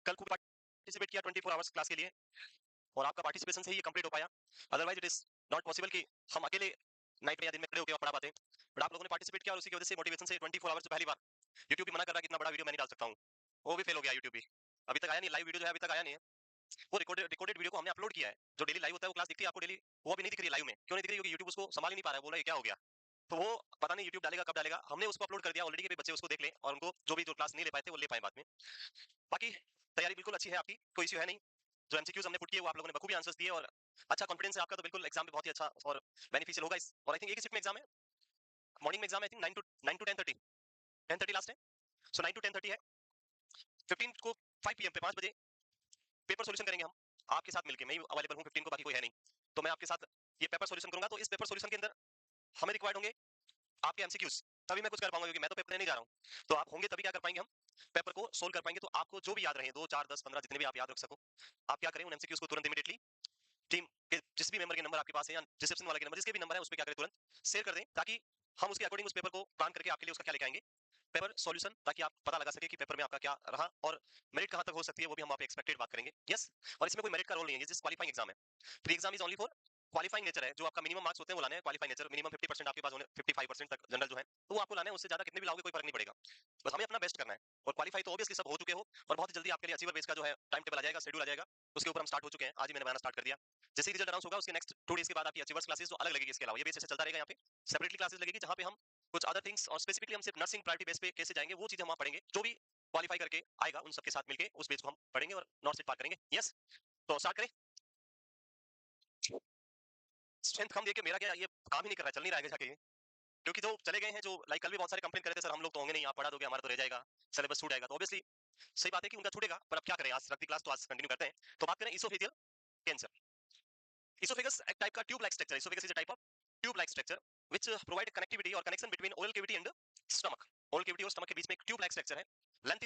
कल खूब पार्टिसिपेट किया 24 आवर्स क्लास के लिए और आपका पार्टिसिपेशन से ही ये कंप्लीट हो पाया। Otherwise it is not possible कि हम अकेले नाइट में या दिन में खड़े होकर पढ़ा पाते। बट आप लोगों ने पार्टिसिपेट किया और उसी की वजह से मोटिवेशन से 24 आवर्स पहली बार यूट्यूब भी मना कर रहा है कि इतना बड़ा वीडियो मैं नहीं डाल सकता हूँ। वो भी फेल हो गया यूट्यूब भी। अभी तक आया नहीं, लाइव वीडियो जो है अभी तक आया नहीं है। वो रिकॉर्डेड वीडियो को हमने अपलोड किया है। जो डेली लाइव होता है वो क्लास दिखती है आपको डेली, वो अभी नहीं दिख रही लाइव में। क्यों नहीं दिख रही? क्योंकि यूट्यूब उसको संभाल ही नहीं पा रहा है, बोल रहा है ये क्या हो गया। तो वो पता नहीं यूट्यूब डालेगा कब डालेगा। हमने उसको अपलोड कर दिया ऑलरेडी कि बच्चे उसको देख लें और उनको जो भी जो क्लास नहीं ले पाए थे वो ले पाए बाद में। बाकी तैयारी बिल्कुल अच्छी है आपकी, कोई इश्यू है नहीं। जो एमसीक्यूज हमने पुट किए वो आप लोगों ने बखूबी आंसर्स दिए और अच्छा कॉन्फिडेंस है आपका, तो बिल्कुल एग्जाम में बहुत ही अच्छा और बेनिफिशियल होगा इस। और आई थिंक एक ही शिफ्ट में एग्जाम है, मॉर्निंग में एग्जाम है। आई थिंक 9 टू 10:30, 10:30 लास्ट है। सो 9 टू 10:30 है। 15 को 5 पीएम पे 5 बजे पेपर सॉल्यूशन करेंगे हम आपके साथ मिलकर। मैं अवेलेबल हूँ 15 को, बाकी कोई है नहीं। तो मैं आपके साथ ये पेपर सॉल्यूशन करूंगा। तो इस पेपर सॉल्यूशन के अंदर हमें रिक्वायर्ड होंगे आपके एमसीक्यूज, तभी मैं कुछ कर पाऊंगा, क्योंकि मैं तो पेपर नहीं जा रहा हूँ। तो आप होंगे तभी क्या कर पाएंगे हम पेपर को सोल्व कर पाएंगे। तो आपको जो भी याद रहे 2 4 10 15 जितने भी आप याद रख सको, आप क्या करें उन एमसीक्यूज को तुरंत इमीडिएटली टीम के जिस भी मेंबर के नंबर आपके पास है या रिसेप्शन वाले के नंबर जिसके भी नंबर है उस पर क्या करें तुरंत शेयर कर दें, ताकि हम उसके अकॉर्डिंग उस पेपर को प्लान करके आपके लिए उसका क्या लेके आएंगे पेपर सॉल्यूशन, ताकि आप पता लगा सके कि पेपर में आपका क्या रहा और मेरिट कहां तक हो सकती है, वो भी हम आप एक्सपेक्टेड बात करेंगे। यस। और इसमें कोई मेरिट का रोल नहीं है, जिस क्वालिफाइंग एग्जाम है। Pre exam is only for qualifying nature है। जो आपका मिनिमम मार्क्स होते हैं वो लाने हैं क्वालिफाइंग नेचर। मिनिमम 50% आपके पास होने, 55% तक जनरल जो है तो वो आपको लाने हैं। उससे ज्यादा कितने भी लाओगे कोई फर्क नहीं पड़ेगा, बस हमें अपना बेस्ट करना है। और क्वालिफाई तो ऑब्वियसली सब हो चुके हो और बहुत जल्दी आपके लिए अचीवर बेस का जो है टाइम टेबल आ जाएगा, शेड्यूल आ जाएगा। उसके ऊपर हम स्टार्ट हो चुके हैं, आज ही मैंने बनाना स्टार्ट कर दिया। जैसे ही रिजल्ट अनाउंस होगा उसके नेक्स्ट 2 डेज के बाद आपकी अचीवर्स क्लासेस जो अलग लगेगी, इसके अलावा ये बेस ऐसे चलता रहेगा। यहाँ पे सेपरेटली क्लासेस लगेगी जहाँ पे हम कुछ अदर थिंग्स और स्पेसिफिकली हम सिर्फ नर्सिंग प्रायोरिटी बेस पे कैसे जाएंगे वो चीजें हम वहाँ पढ़ेंगे। जो भी क्वालिफाई करके आएगा उन सबके साथ मिलके उस बेस को हम पढ़ेंगे और नॉर्थ सीट पार करेंगे। यस। तो स्टार्ट करें। स्ट्रेंथ कम देके मेरा क्या ये काम ही नहीं कर रहा है, चल नहीं रहा है जाके ये। क्योंकि जो चले गए हैं, जो लाइक कल भी बहुत सारे कंप्लेन कर रहे थे, सर हम लोग तो होंगे नहीं, आप पढ़ा दोगे हमारा तो रह जाएगा, सिलेबस छूट जाएगा। तो ऑब्वियसली सही बात है कि उनका छूटेगा, पर अब क्या करें, आज रखती क्लास तो आज कंटिन्यू करते हैं। तो बात करें इसोफेजियल कैंसर। Esophagus एक टाइप का tube like structure. Esophagus is a type of tube like structure which provide connectivity or connection between oral cavity and stomach. Oral cavity और stomach के बीच में एक ट्यूब लाइक स्ट्रक्चर है। Length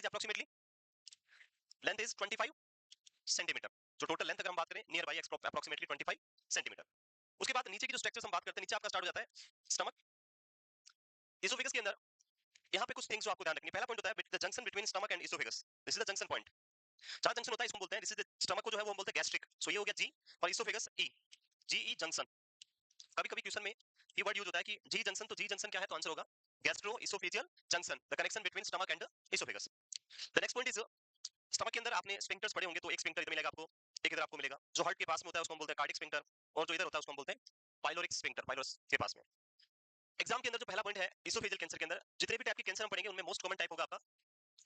is 25 centimetre. जो total length अगर हम बात करें नियर बाई अप्रोक्सीमेटली 25 सेंटीमीटर। उसके बाद नीचे की जो स्ट्रक्चर हम बात करते हैं, नीचे आपका स्टार्ट हो जाता है स्टमक। इसोफेगस के अंदर यहाँ पे कुछ थिंग्स जो आपको ध्यान रखनी। पहला पॉइंट होता है the junction between stomach and oesophagus. This is the junction point. जहां जंक्शन होता है इसको बोलते हैं, दिस इज द स्टमक को जो है वो हम बोलते हैं गैस्ट्रिक। सो ये हो गया जी और इसोफेगस ई, जी ई जंक्शन। कभी कभी क्वेश्चन में ये वर्ड यूज होता है कि जी जंक्शन, तो जी जंक्शन क्या है? तो आंसर होगा gastro oesophageal junction, the connection between stomach and oesophagus. The next point is stomach के अंदर आपने स्फिंक्टर्स पढ़े होंगे, तो एक स्फिंक्टर इधर मिलेगा आपको, एक इधर आपको मिलेगा। जो हार्ट के पास में होता है उसको हम बोलते हैं कार्डिक स्फिंक्टर, और जो इधर होता है उसको हम बोलते हैं पाइलोरिक स्फिंक्टर, पाइलोरस के पास में। एग्जाम के अंदर जो पहला पॉइंट है इसोफेजियल कैंसर के अंदर जितने भी टाइप के कैंसर हम पढ़ेंगे उनमें मोस्ट कॉमन टाइप होगा आपका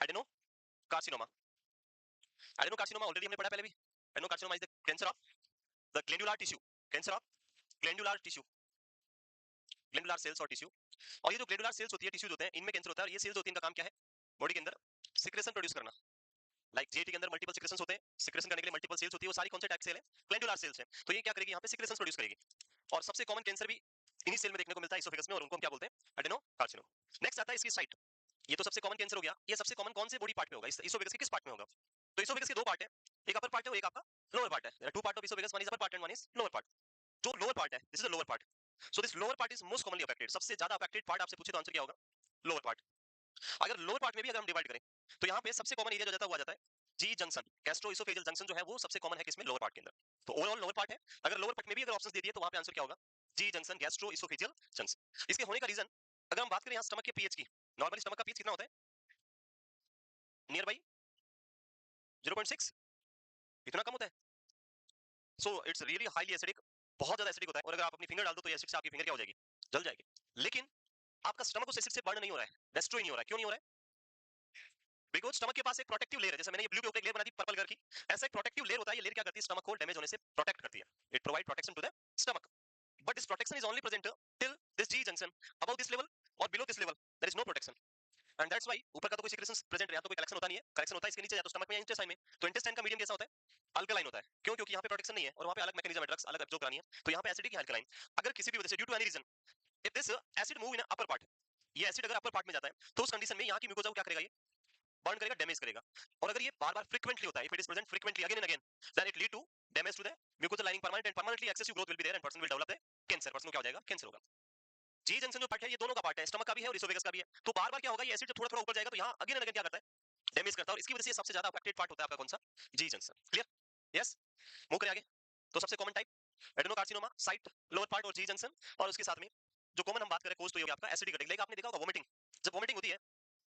adeno carcinoma. Adeno carcinoma already हमने पढ़ा पहले भी। Adeno carcinoma is the cancer of the glandular tissue, cancer of glandular tissue, glandular cells और टिश्यू। और ये जो ग्लैंडुलर सेल्स होती है, टिश्यूज होते हैं, इनमें कैंसर होता है। और ये सेल्स होती है, इनका काम क्या है? बॉडी के अंदर सिक्रेशन प्रोड्यूस करना। लाइक जीआईटी के अंदर मल्टीपल सिक्रेशंस होते हैं, सिक्रेशन करने के लिए मल्टीपल सेल्स होती है। वो सारी कौन से टाइप सेल है? ग्लैंडुलर सेल्स है। तो ये क्या करेगी? यहाँ पे सिक्रेशंस प्रोड्यूस करेगी। और सबसे कॉमन कैंसर भी इन्हीं सेल में देखने को मिलता है इसोफेगस में, और उनको हम क्या बोलते हैं? Adeno carcinoma. नेक्स्ट आता है इसकी साइट। ये तो सबसे कॉमन कैंसर हो गया। ये सबसे कॉमन कौन से बॉडी पार्ट में होगा? इसोफेगस के किस पार्ट में होगा? तो इसोफेगस के दो पार्ट है, एक अपर पार्ट है और एक आपका लोअर पार्ट है। There are two part of esophagus, one is upper part and one is lower part. जो लोअर पार्ट है, this is the lower part. So this lower part is most commonly affected. सबसे ज्यादा affected part आपसे पूछे तो answer क्या होगा? Lower part. अगर लोअर पार्ट में भी अगर हम डिवाइड करें तो यहाँ पे सबसे कॉमन एरिया जो जाता है वो आ जाता है जी जंक्शन। गैस्ट्रोइसोफेजियल जंक्शन जो है वो सबसे कॉमन है किसमें? लोअर पार्ट के अंदर। तो ओवरऑल लोअर पार्ट है। अगर लोअर पार्ट में भी अगर ऑप्शंस दे दिए तो वहां पे आंसर क्या होगा? जी जंक्शन, गैस्ट्रोइसोफेजियल जंक्शन। इसके होने का रीजन अगर हम बात करें यहाँ स्टमक के पीएच की, नॉर्मली स्टमक का पीएच कितना होता है? नियर बाई 0.6, इतना कम होता है। So it's really highly acidic, बहुत ज्यादा एसिडिक होता है। और अगर आप अपनी फिंगर डाल दो तो एसिड से आपकी फिंगर क्या हो जाएगी? जल जाएगी। लेकिन आपका स्टमक उस एसिड से बर्न नहीं हो रहा है, डेस्ट्रॉय नहीं हो रहा है। क्यों नहीं हो रहा है? बिकॉज स्टमक के पास एक प्रोटेक्टिव लेयर है। जैसे मैंने ये ब्लू के ऊपर एक लेयर बना दी पर्पल कलर की, ऐसा एक प्रोटेक्टिव लेयर होता है। ये लेयर क्या करती है? स्टमक को डैमेज होने से प्रोटेक्ट करती है। It provide protection to the stomach, but this protection is only present till this G junction. Above this level और below this level there is no protection. And that's why ऊपर का तो कोई secretion present है, या तो कोई collection होता नहीं है। कलेक्शन होता है इसके नीचे, या तो स्टमक में या इंटेस्टाइन में। तो इंटेस्टाइन का मीडियम कैसा होता है? अल्कलाइन होता है। क्यों? क्योंकि यहाँ पे प्रोटेक्शन नहीं है और वहाँ पे अलग मैकेनिज्म है, ड्रग्स अलग एब्जॉर्ब करानी है। तो यहाँ पे एसिडिक है, अल्कलाइन। अगर किसी भी वजह से due to any reason if this acid move in upper part, ये एसिड अगर अपर पार्ट में जाता है तो उस कंडीशन में यहाँ की म्यूकोजा को क्या करेगा? ये बर्न करेगा, डैमेज करेगा। और अगर ये बार-बार फ्रीक्वेंटली होता है, if it is present frequently again and again, then it lead to damage to the mucosa lining permanent and permanently excessive growth will be there and person will develop the cancer. Person को क्या हो जाएगा? Cancer होगा। जी junction जो part है ये दोनों का पार्ट है, स्टमक का भी है और इसोफेगस का भी है। तो बार-बार क्या होगा? ये एसिड जब थोड़ा-थोड़ा ऊपर जाएगा तो यहाँ अगेन एंड अगेन क्या करता है? डैमेज करता है, और इसकी वजह से सबसे ज्यादा अफेक्टेड पार्ट होता है आपका कौन सा, जी जंक्शन। क्लियर? यस। मूव करें आगे। तो सबसे common type adenocarcinoma, site, lower part और जी जंक्शन, और उसके साथ में जो कॉमन हम बात करें कोज तो ये हो गया आपका एसिडिक अटैक। आपने देखा होगा वोमिटिंग, जब वोमिटिंग होती है,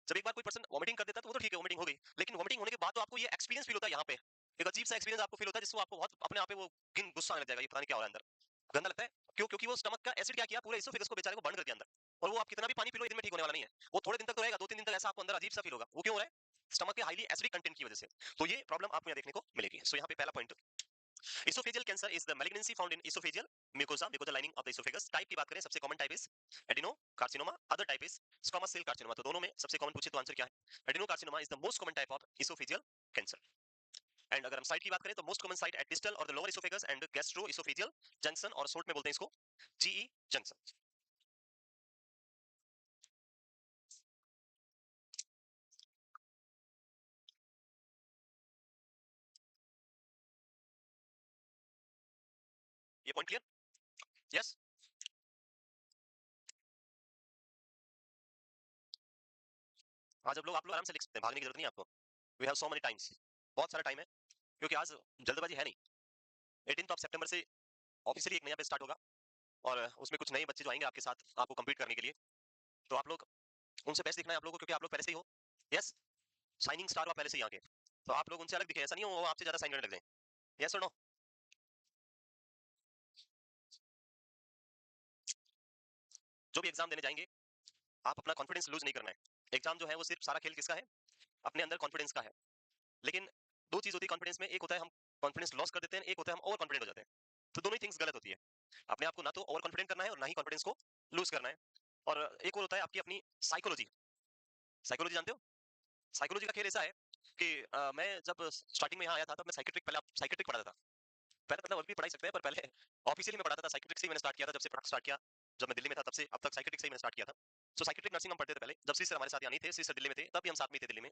जब एक बार कोई पर्सन वोमिटिंग कर देता है तो वो तो ठीक है, वोमिटिंग हो गई, लेकिन वोमिटिंग होने के बाद तो आपको ये एक्सपीरियंस फील होता है, यहाँ पे एक अजीब सा एक्सपीरियंस आपको फील होता है, जिसको आपको बहुत अपने आप पे वो गुस्सा आने लग जाएगा, ये पता नहीं क्या हो रहा है अंदर, गंदा लगता है। क्यों? क्योंकि वो स्टमक का एसिड क्या किया, पूरे इसोफेगस को बेचारे को बर्न कर दिया अंदर, और वो आप कितना भी पानी पी लो, एक दिन में ठीक होने वाला नहीं है, वो थोड़े दिन तक तो रहेगा, 2-3 दिन तक ऐसा आपको अंदर अजीब सा फील होगा। वो क्यों हो रहा है? स्टमक के हाईली एसिडिक कंटेंट की वजह से। तो ये प्रॉब्लम आपको यहाँ देखने को मिलेगी। सो यहाँ पे पहला point, esophageal cancer is the malignancy found in esophageal mucosa lining of the esophagus। Type की बात करें, सबसे common type is adenocarcinoma, other type is squamous cell carcinoma. तो दोनों में सबसे कॉमन पूछे तो आंसर क्या है? Adenocarcinoma is the most common type of esophageal cancer। And अगर हम साइट की बात करें तो most common site at distal और the lower esophagus and gastro-oesophageal junction, और शॉर्ट में बोलते हैं इसको जीई जंक्शन। ये पॉइंट क्लियर? यस। आज अब लोग आप लोग आराम से लिख सकते हैं, भागने की जरूरत नहीं है आपको। We have so many times, बहुत सारा टाइम है, क्योंकि आज जल्दबाजी है नहीं। 18 ऑफ सितंबर से ऑफिशियली एक नया बैच स्टार्ट होगा, और उसमें कुछ नए बच्चे जो आएंगे आपके साथ आपको कंप्लीट करने के लिए। तो आप लोग उनसे बेस्ट दिखना है आप लोगों को, क्योंकि आप लोग पहले से ही हो, यस, शाइनिंग स्टार हो आप पहले से ही आगे। तो आप लोग उनसे अलग दिखे, ऐसा नहीं हो वो आपसे ज्यादा शाइन करने लग जाए। यस और नो? जो भी एग्जाम देने जाएंगे, आप अपना कॉन्फिडेंस लूज नहीं करना है। एग्जाम जो है वो सिर्फ सारा खेल किसका है? अपने अंदर कॉन्फिडेंस का है। लेकिन दो चीज होती है कॉन्फिडेंस में, एक होता है हम कॉन्फिडेंस लॉस कर देते हैं, एक होता है हम ओवर कॉन्फिडेंट हो जाते हैं। तो दोनों ही थिंग्स गलत होती है। अपने आप को ना तो ओवर कॉन्फिडेंट करना है और ना ही कॉन्फिडेंस को लूज करना है। और एक और होता है आपकी अपनी साइकोलॉजी। साइकोलॉजी जानते हो? साइकोलॉजी का खेल ऐसा है कि मैं जब स्टार्टिंग में यहाँ आया था तब मैं साइकेट्रिक, पहले साइकेट्रिक पढ़ाता था। पहले मतलब अभी भी पढ़ाई सकते हैं, पर पहले ऑफिशियली मैं पढ़ाता था, साइकेट्रिक से ही मैंने स्टार्ट किया था, जब से पढ़ाना स्टार्ट किया, जब मैं दिल्ली में था तब से अब तक साइकेट्रिक से ही मैंने स्टार्ट किया था। सो साइकेट्रिक नर्सिंग हम पढ़ते थे पहले, जब श्री सर हमारे साथ यहाँ नहीं थे, श्री सर दिल्ली में थे, तब भी हम साथ में थे दिल्ली में।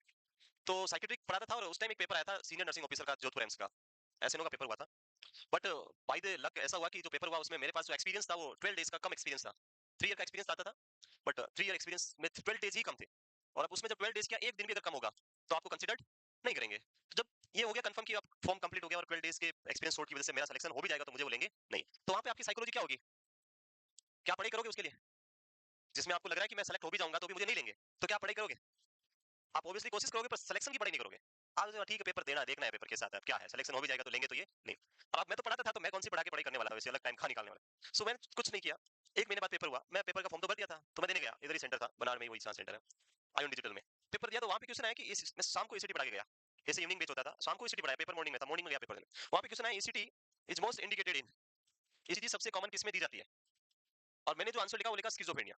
तो साइकेट्रिक पढ़ाता था, और उस टाइम एक पेपर आया था सीनियर नर्सिंग ऑफिसर का, जोधपुर एम्स का, एसएनओ का पेपर हुआ था। बट बाय द लक ऐसा हुआ कि जो पेपर हुआ उसमें मेरे पास जो एक्सपीरियंस था वो 12 डेज का कम एक्सपीरियंस था। 3 ईयर का एक्सपीरियंस आता था, बट 3 ईयर एक्सपीरियंस में 12 डेज ही कम थे। और अब उसमें जब 12 डेज का एक दिन भी अगर कम होगा तो आपको कंसिडर्ड नहीं करेंगे। तो जब ये हो गया कंफर्म कि अब फॉर्म कंप्लीट हो गया और 12 डेज के एक्सपीरियंस शॉर्ट की वजह से मेरा सिलेक्शन हो भी जाएगा, तो मुझे बोलेंगे नहीं। तो वहां पे आपकी साइकोलॉजी क्या होगी? क्या पढ़ाई करोगे उसके लिए? जिसमें आपको लग रहा है कि मैं सेलेक्ट हो भी जाऊंगा तो भी मुझे नहीं लेंगे, तो क्या पढ़ाई करोगे? आप ऑब्वियसली कोशिश करोगे, पर सिलेक्शन की पढ़ाई नहीं करोगे। आप जो ठीक है पेपर देना है, देखना है पेपर के साथ अब क्या है, सिलेक्शन हो भी जाएगा तो लेंगे, तो ये नहीं। अब मैं तो पढ़ाता था, तो मैं कौन सी पढ़ा के पढ़ाई करने वाला था, वैसे अलग टाइम कहाँ निकालने वाला। सो मैंने कुछ नहीं किया। 1 महीने बाद पेपर हुआ, मैं पेपर का फॉर्म तो भर दिया था, तो मैं देने गया, इधर ही सेंटर था बनारस में, वही सेंटर है आयोन डिजिटल में। पेपर दिया तो वहां पे क्वेश्चन आया कि मैं शाम को ईसीटी पढ़ा के गया, जैसे इवनिंग बैच होता था, शाम को ईसीटी पढ़ाया, पेपर मॉर्निंग में था, मॉर्निंग में गया पेपर देने। वहां पे क्वेश्चन आया ECT is most indicated in, ECT सबसे कॉमन किसमें दी जाती है? और मैंने जो आंसर लिखा वो लिखा schizophrenia.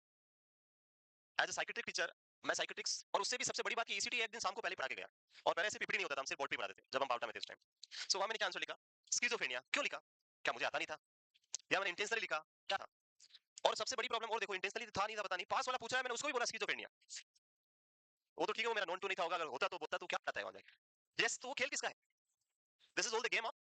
As a psychiatric teacher, मैं साइकेट्रिक्स, और उससे भी सबसे बड़ी बात कि ईसीटी एक दिन शाम को पहले पढ़ा के गया, और पहले ऐसे पीपीटी नहीं होता था, हम सिर्फ बोर्ड पे पढ़ाते थे जब हम बावटा में थे उस टाइम। सो वहां मैंने क्या आंसर लिखा? स्किज़ोफ्रेनिया। क्यों लिखा? क्या मुझे आता नहीं था, या मैंने इंटेंशनली लिखा, क्या था? और सबसे बड़ी प्रॉब्लम, और देखो इंटेंशनली था नहीं था पता नहीं, पास वाला पूछ रहा है, मैंने उसको भी बोला स्किज़ोफ्रेनिया। वो तो ठीक है, वो मेरा नॉन टू नहीं था, होगा अगर होता तो बोलता, तो क्या पता है वहां जाके। यस, तो वो खेल किसका है? This is all the game of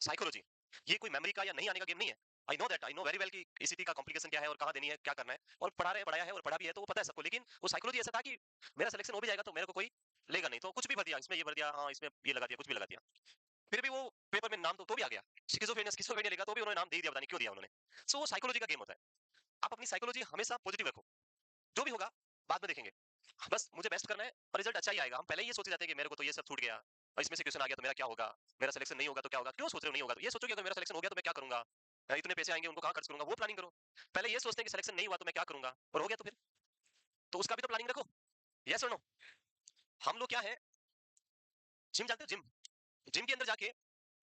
psychology. ये कोई मेमोरी का या नहीं आने का गेम नहीं है। I know that, I know very well कि ईसीटी का कॉम्प्लिकेशन क्या है और कहाँ देनी है, क्या करना है, और पढ़ा रहे, पढ़ाया है और पढ़ा भी है, तो वो पता है सबको। लेकिन वो साइकोलॉजी ऐसा था कि मेरा सिलेक्शन हो भी जाएगा तो मेरे को कोई लेगा नहीं, तो कुछ भी भर दिया, इसमें ये भर दिया, हाँ इसमें ये लगा दिया, कुछ भी लगा दिया। फिर भी वो पेपर में नाम तो भी आ गया, स्किज़ोफ्रेनिया, स्किज़ोफ्रेनिया लिखा, तो भी उन्होंने नाम दे दिया, पता नहीं क्यों दिया उन्होंने। सो वो साइकोलॉजी का गेम होता है। आप अपनी साइकोलॉजी हमेशा पॉजिटिव रखो, जो भी होगा बाद में देखेंगे, बस मुझे बेस्ट करना है और रिजल्ट अच्छा ही आएगा। हम पहले ये सोच जाते हैं कि मेरे को तो ये सब छूट गया, और इसमें से क्वेश्चन आ गया तो मेरा क्या होगा, मेरा सिलेक्शन नहीं होगा तो क्या होगा। क्यों सोच रहे हो नहीं होगा? तो ये सोचो कि अगर मेरा सिलेक्शन हो गया तो मैं क्या करूंगा, इतने पैसे आएंगे उनको कहाँ खर्च करूंगा, वो प्लानिंग करो। पहले ये सोचते हैं कि सिलेक्शन नहीं हुआ तो मैं क्या करूंगा, और हो गया तो फिर, तो उसका भी तो प्लानिंग रखो। यस और नो? हम लोग क्या है, जिम जाते हो, जिम, जिम के अंदर जाके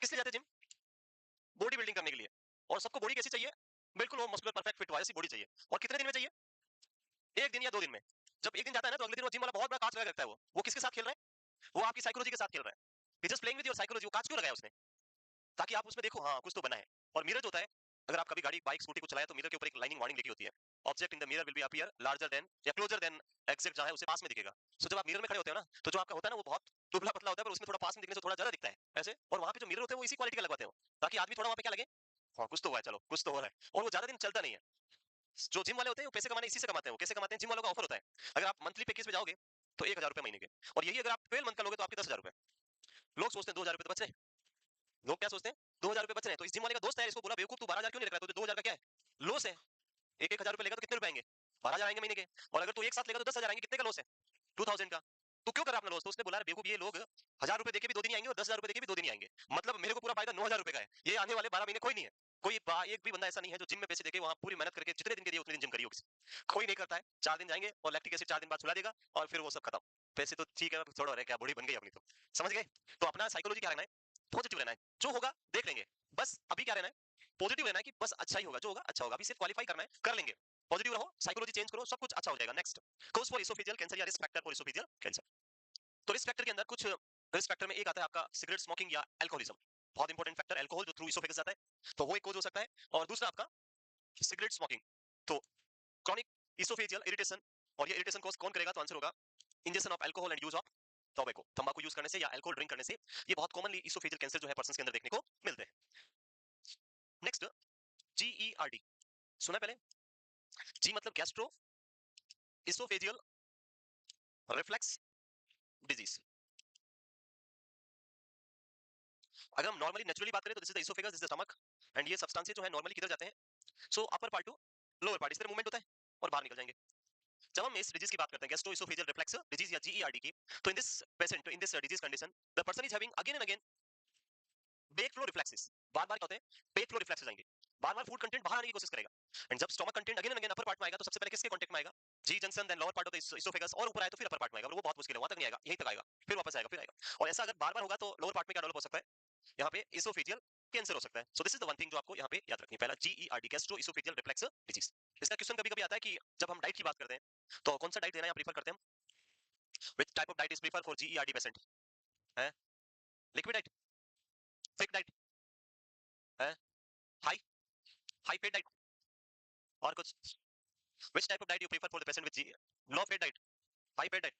किस लिए जाते हैं जिम? बॉडी बिल्डिंग करने के लिए। और सबको बॉडी कैसी चाहिए? बिल्कुल वो मस्कुलर परफेक्ट फिट ऐसी बॉडी चाहिए। और कितने दिन में चाहिए? 1 दिन या 2 दिन में। जब एक दिन जाता है ना, तो अगले दिन वो जिम वाला बहुत बड़ा कांच लगा रखता है। वो किसके साथ खेल रहा है? वो आपकी साइकोलॉजी के साथ खेल रहा है। He just playing with your psychology. वो कांच क्यों लगाया उसने? ताकि आप उसमें देखो, हाँ कुछ तो बना है। और मिरर जो होता है, अगर आप कभी गाड़ी, बाइक, स्कूटी को चलाया तो मिरर के ऊपर एक लाइनिंग वार्निंग लिखी होती है, object in the mirror will be appear larger than या क्लोजर देन एग्जैक्ट, जहां है उससे पास में दिखेगा। सो जब आप मिरर में खड़े होते हो ना, तो जो आपका होता है ना वो बहुत दुबला पतला होता है, पर उसमें थोड़ा पास में दिखने से थोड़ा ज्यादा दिखता है ऐसे। और वहां पे जो मिरर होते हैं वो इसी क्वालिटी का लगवाते हो, ताकि आदमी थोड़ा वहां पे क्या लगे, हाँ कुछ तो हुआ है, चलो कुछ तो हो रहा है। और वो ज्यादा दिन चलता नहीं है। जो जिम वाले होते हैं वो पैसे कमाने इसी से कमाते हैं। वो कैसे कमाते हैं? जिम वालों का ऑफर होता है, अगर आप मंथली पैकेज पे जाओगे तो 1000 रुपए महीने के, और यही अगर आप 12 मंथ का लोगे तो आपके 10,000 रुपए। लोग सोचते हैं 2000 रुपए तो बच रहे हैं, लोग क्या सोचते हैं 2000 रुपए बच रहे हैं, तो इस जिम वाले का दोस्त है, इसको बोला बेवकूफ तू 12,000 क्यों नहीं रख रहा है, तो 2000 का क्या है लॉस है। 1,000 रुपए लेगा तो कितने रुपए आएंगे, 12,000 आएंगे महीने के, और अगर तू एक साथ लेगा तो 10,000 आएंगे, कितने का लॉस है 2000 का। तो क्यों कर रहा अपना लॉस, तो उसने बोला बेवकूफ ये लोग 1000 रुपए देके भी 2 दिन ही आएंगे और 10,000 रुपए देके भी 2 दिन ही आएंगे, मतलब मेरे को पूरा फायदा 9,000 रुपए का है, ये आने वाले 12 महीने कोई नहीं है। कोई एक भी बंदा ऐसा नहीं है जो जिम में पैसे देके वहां पूरी मेहनत करके जितने दिन के लिए उतने दिन जिम करी होगी, कोई नहीं करता है। 4 दिन जाएंगे और लैक्टिक एसिड 4 दिन बाद सुला देगा और फिर वो सब खत्म। पैसे तो ठीक है छोड़ो, रहे क्या बॉडी बन गई अपनी तो, समझ गए। तो अपना साइकोलॉजी क्या रहना है, पॉजिटिव रहना है, जो होगा देख लेंगे, बस अभी क्या रहना है पॉजिटिव रहना है कि बस अच्छा ही होगा, जो होगा अच्छा होगा, अभी सिर्फ क्वालिफाई करना है, कर लेंगे। पॉजिटिव रहो, साइकोलॉजी चेंज करो, सब कुछ अच्छा हो जाएगा। Next, course for oesophageal cancer या risk factor for oesophageal cancer. तो रिस्क फैक्टर के अंदर कुछ रिस्क फैक्टर में एक आता है आपका सिगरेट स्मोकिंग या अल्कोहलिज्म, बहुत इंपॉर्टेंट फैक्टर अल्कोहल जो थ्रू इसोफेगस जाता है, तो वो एक कोज हो सकता है। और दूसरा आपका सिगरेट स्मोकिंग, तो क्रॉनिक इसोफेजियल इरिटेशन, और ये इरिटेशन कॉज कौन करेगा, तो आंसर होगा injection of alcohol and use of tobacco, तंबाकू यूज करने से या अल्कोहल ड्रिंक करने से, ये बहुत कॉमनली इसोफेजियल कैंसर जो है पर्सन के अंदर देखने को मिलते हैं। नेक्स्ट, जीईआरडी सुना पहले, जी मतलब गैस्ट्रो इसोफेजियल रिफ्लेक्स डिजीज। अगर हम नॉर्मली नेचुरली बात करें तो this is the oesophagus, this is the stomach, and ये सब्सटेंसेस जो है नॉर्मली किधर जाते हैं, so upper part to lower part, इस तरह मूवमेंट होता है और बाहर निकल जाएंगे। जब हम इस डिजीज की बात करते हैं गैस्ट्रो इसोफेजियल रिफ्लेक्स डिजीज या जीईआरडी की, तो in this patient in this disease condition the person is having again and again back flow reflexes, बार बार क्या होते हैं बेक फ्लो रिफ्लेक्सेस आएंगे, बार बार फूड कंटेंट बाहर आने की कोशिश करेगा। एंड जब stomach content again and again upper part में आएगा तो सबसे पहले किसके कांटेक्ट में आएगा, G junction, then lower part of the oesophagus, और ऊपर आए तो फिर अपर पार्ट में आएगा, और वो बहुत मुश्किल है, वहां तक नहीं आएगा, यहीं तक आएगा, फिर वापस आएगा, फिर आएगा। और ऐसा अगर बार बार होगा तो लोअर पार्ट में क्या डेवलप हो सकता है, यहाँ पे इसोफेजियल कैंसर हो सकता है। So this is the one thing जो आपको यहाँ पे याद रखनी है, पहला GERD gastro oesophageal reflex disease. इसका क्वेश्चन कभी कभी आता है कि जब हम डाइट की बात करते हैं तो कौन सा डाइट लेना प्रीफर करते हैं हम, which type of diet is prefer for GERD patient है, लिक्विड डाइट, थिक डाइट है, हाई हाई फेट डाइट, और कुछ, which type of diet you prefer for the patient with G, low fat diet, high fat diet,